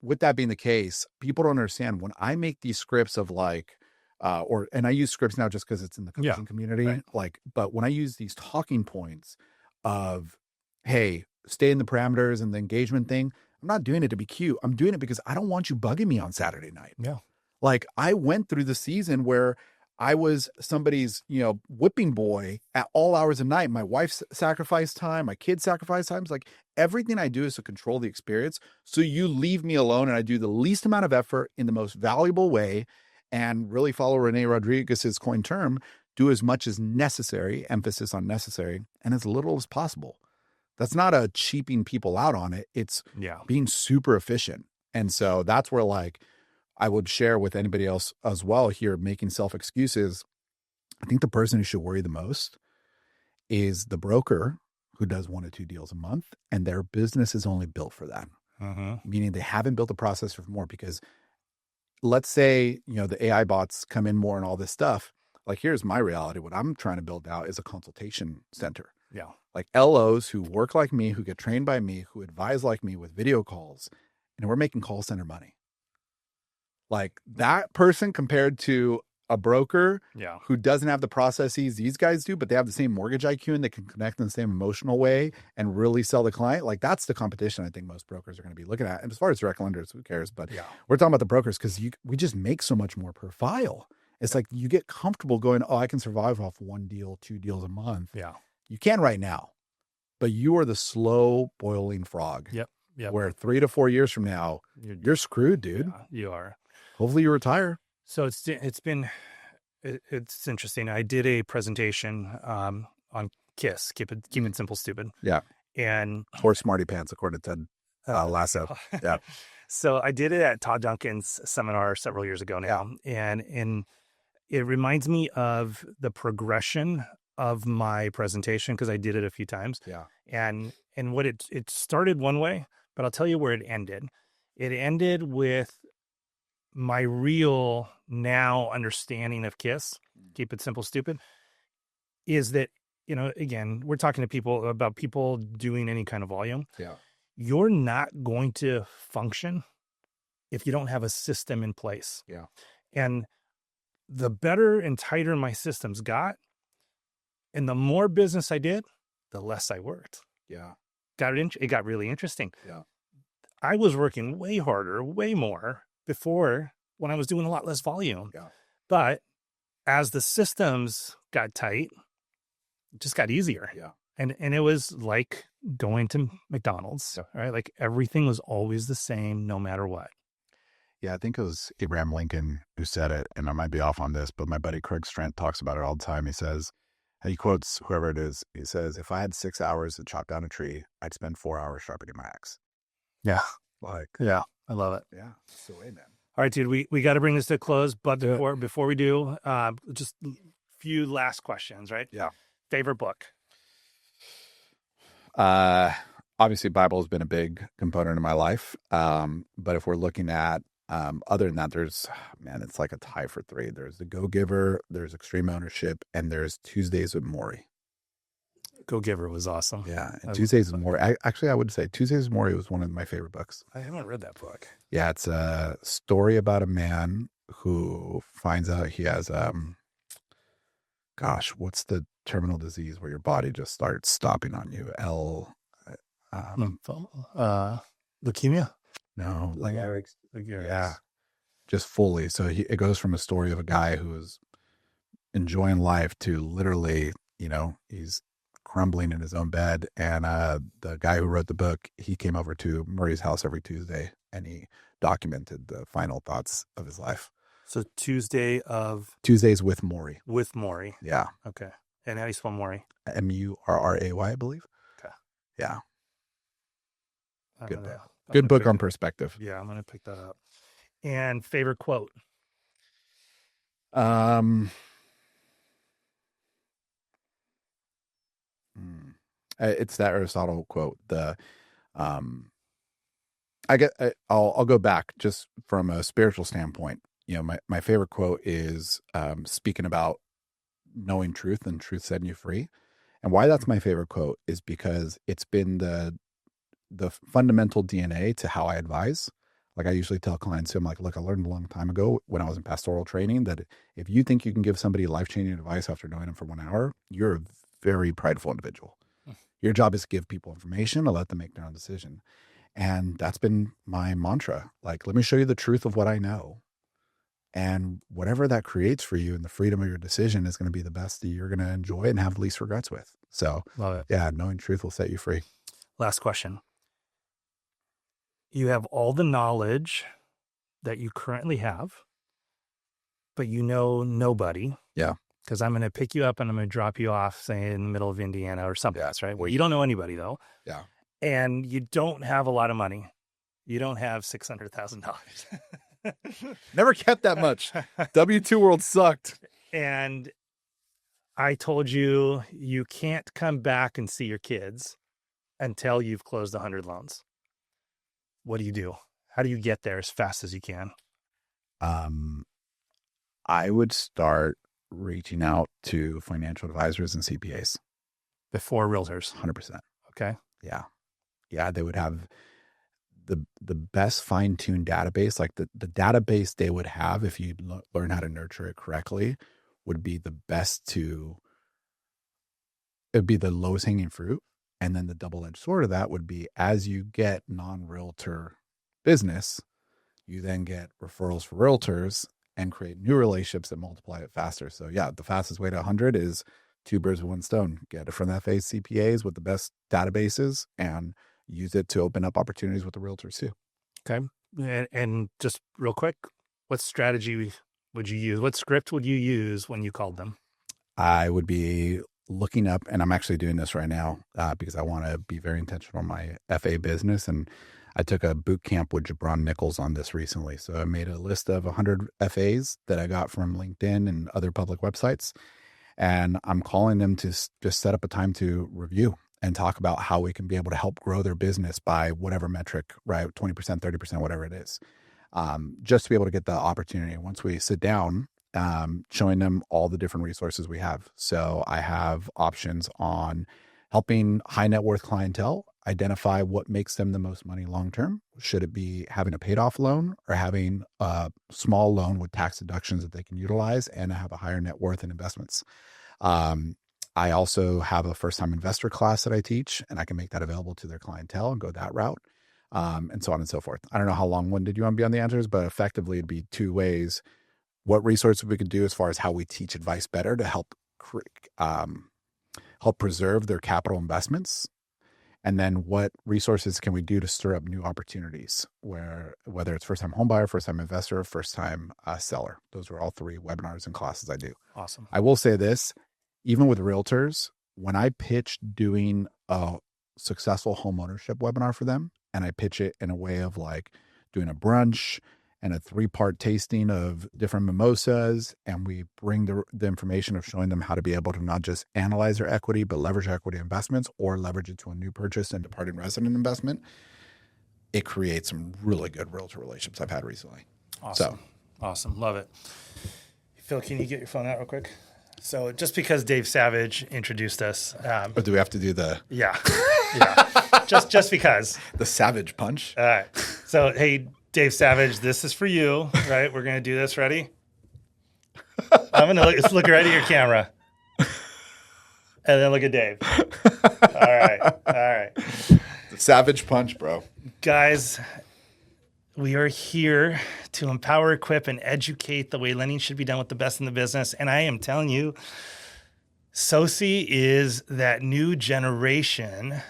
with that being the case, people don't understand when I make these scripts of like, and I use scripts now just because it's in the coaching community, right. like, but when I use these talking points of, hey, stay in the parameters and the engagement thing, I'm not doing it to be cute. I'm doing it because I don't want you bugging me on Saturday night. Yeah. Like I went through the season where I was somebody's, whipping boy at all hours of night. My wife sacrificed time. My kids sacrificed time. It's like everything I do is to control the experience. So you leave me alone and I do the least amount of effort in the most valuable way and really follow Rene Rodriguez's coin term, do as much as necessary, emphasis on necessary, and as little as possible. That's not a cheaping people out on it. It's being super efficient. And so that's where like, I would share with anybody else as well here, making self-excuses. I think the person who should worry the most is the broker who does 1 or 2 deals a month, and their business is only built for that. Meaning they haven't built a process for more, because let's say, the AI bots come in more and all this stuff. Like, here's my reality. What I'm trying to build out is a consultation center. Yeah. Like LOs who work like me, who get trained by me, who advise like me with video calls, and we're making call center money. Like that person compared to a broker who doesn't have the processes these guys do, but they have the same mortgage IQ and they can connect in the same emotional way and really sell the client. Like that's the competition I think most brokers are going to be looking at. And as far as direct lenders, who cares? But we're talking about the brokers because we just make so much more per file. It's like you get comfortable going, oh, I can survive off 1 deal, 2 deals a month. Yeah. You can right now, but you are the slow boiling frog. Yep. Where 3 to 4 years from now, you're screwed, dude. Yeah, you are. Hopefully you retire. So it's interesting. I did a presentation on KISS, keep it simple, stupid. Yeah. And or smarty pants, according to Ted Lasso. Yeah. So I did it at Todd Duncan's seminar several years ago now. Yeah. And it reminds me of the progression of my presentation because I did it a few times. Yeah. And what it started one way, but I'll tell you where it ended. It ended with my real now understanding of KISS, keep it simple, stupid, is that, again, we're talking to people about people doing any kind of volume. Yeah. You're not going to function if you don't have a system in place. Yeah. And the better and tighter my systems got, and the more business I did, the less I worked. Yeah. It got really interesting. Yeah. I was working way harder, way more before when I was doing a lot less volume. Yeah. But as the systems got tight, it just got easier. Yeah. And it was like going to McDonald's, right? Like everything was always the same no matter what. Yeah, I think it was Abraham Lincoln who said it, and I might be off on this, but my buddy Craig Strant talks about it all the time. He quotes whoever it is. He says, if I had 6 hours to chop down a tree, I'd spend 4 hours sharpening my axe. Yeah. Yeah, I love it. Yeah, it's the way, man. All right, dude, we got to bring this to a close, but before we do, just a few last questions, right? Yeah. Favorite book? Obviously Bible has been a big component of my life. But if we're looking at, other than that, it's like a tie for 3. There's The Go-Giver, there's Extreme Ownership, and there's Tuesdays with Morrie. Go-Giver was awesome. Yeah. And Tuesdays with Morrie. Actually, I would say Tuesdays with Morrie was one of my favorite books. I haven't read that book. Yeah. It's a story about a man who finds out he has, gosh, what's the terminal disease where your body just starts stopping on you? Leukemia. No, like Eric's. yeah, just fully. So it goes from a story of a guy who is enjoying life to literally, he's crumbling in his own bed. And the guy who wrote the book, he came over to Murray's house every Tuesday and he documented the final thoughts of his life. So Tuesdays with Maury. with Maury. Yeah. Okay. And how do you spell Maury? Murray, I believe. Okay. Yeah. I'm Good gonna- book. I'm Good gonna book pick on it- perspective. Yeah, I'm gonna pick that up. And favorite quote? It's that Aristotle quote. I'll go back just from a spiritual standpoint. My favorite quote is speaking about knowing truth and truth setting you free. And why that's my favorite quote is because it's been the fundamental DNA to how I advise. Like I usually tell clients, I'm like, look, I learned a long time ago when I was in pastoral training that if you think you can give somebody life-changing advice after knowing them for 1 hour, you're a very prideful individual. Your job is to give people information and let them make their own decision. And that's been my mantra. Like, let me show you the truth of what I know. And whatever that creates for you and the freedom of your decision is going to be the best that you're going to enjoy and have the least regrets with. So, Love it. yeah, knowing truth will set you free. Last question. You have all the knowledge that you currently have, but you know nobody. Yeah. Because I'm going to pick you up and I'm going to drop you off, say, in the middle of Indiana or something, Yeah. right? Where you don't know anybody, though. Yeah. And you don't have a lot of money. You don't have $600,000. Never kept that much. W2 world sucked. And I told you, you can't come back and see your kids until you've closed 100 loans. What do you do? How do you get there as fast as you can? I would start reaching out to financial advisors and CPAs. Before realtors. 100%. Okay. Yeah. Yeah. They would have the best fine-tuned database. Like the database they would have, if you learn how to nurture it correctly, would be the best it'd be the lowest hanging fruit. And then the double-edged sword of that would be as you get non-realtor business, you then get referrals for realtors and create new relationships that multiply it faster. So yeah, the fastest way to 100 is 2 birds with 1 stone. Get it from the FA CPAs with the best databases and use it to open up opportunities with the realtors too. Okay. And just real quick, what strategy would you use? What script would you use when you called them? I would be looking up, and I'm actually doing this right now because I want to be very intentional on my FA business. And I took a boot camp with Jabron Nichols on this recently. So I made a list of 100 FAs that I got from LinkedIn and other public websites. And I'm calling them to just set up a time to review and talk about how we can be able to help grow their business by whatever metric, right? 20%, 30%, whatever it is. Just to be able to get the opportunity. Once we sit down, showing them all the different resources we have. So I have options on helping high net worth clientele identify what makes them the most money long-term. Should it be having a paid off loan or having a small loan with tax deductions that they can utilize and have a higher net worth in investments? I also have a first-time investor class that I teach, and I can make that available to their clientele and go that route, and so on and so forth. I don't know how long-winded you want to be on the answers, but effectively it'd be 2 ways. What resources we could do as far as how we teach advice better to help preserve their capital investments. And then what resources can we do to stir up new opportunities whether it's first-time home buyer, first-time investor, first-time seller. Those are all 3 webinars and classes I do. Awesome. I will say this, even with realtors, when I pitch doing a successful home ownership webinar for them, and I pitch it in a way of like doing a brunch and a 3-part tasting of different mimosas, and we bring the information of showing them how to be able to not just analyze their equity, but leverage equity investments or leverage it to a new purchase and departing resident investment, it creates some really good realtor relationships I've had recently. Awesome. Awesome. Love it. Phil, can you get your phone out real quick? So just because Dave Savage introduced us. But do we have to do the... Yeah. Yeah. just because. The Savage punch? All right. So, hey, Dave Savage, this is for you, right? We're going to do this. Ready? I'm going to look right at your camera. And then look at Dave. All right. All right. Savage punch, bro. Guys, we are here to empower, equip, and educate the way lending should be done with the best in the business. And I am telling you, Sosi is that new generation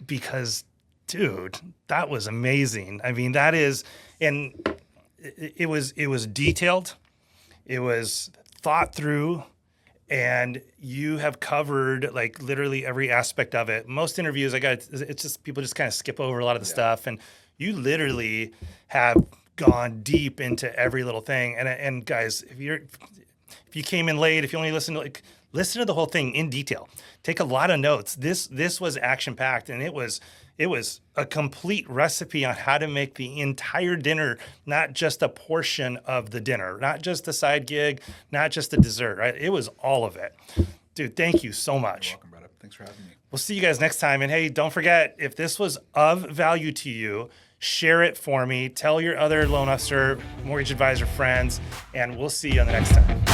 because, dude, that was amazing. I mean, that is, and it was detailed, it was thought through, and you have covered like literally every aspect of it. Most interviews, it's just people just kind of skip over a lot of the stuff, and you literally have gone deep into every little thing. And guys, if you came in late, if you only listen to the whole thing in detail, take a lot of notes. This was action packed, and it was a complete recipe on how to make the entire dinner, not just a portion of the dinner, not just the side gig, not just the dessert, right? It was all of it. Dude, thank you so much. You're welcome, brother. Thanks for having me. We'll see you guys next time. And hey, don't forget, if this was of value to you, share it for me. Tell your other loan officer, mortgage advisor friends, and we'll see you on the next time.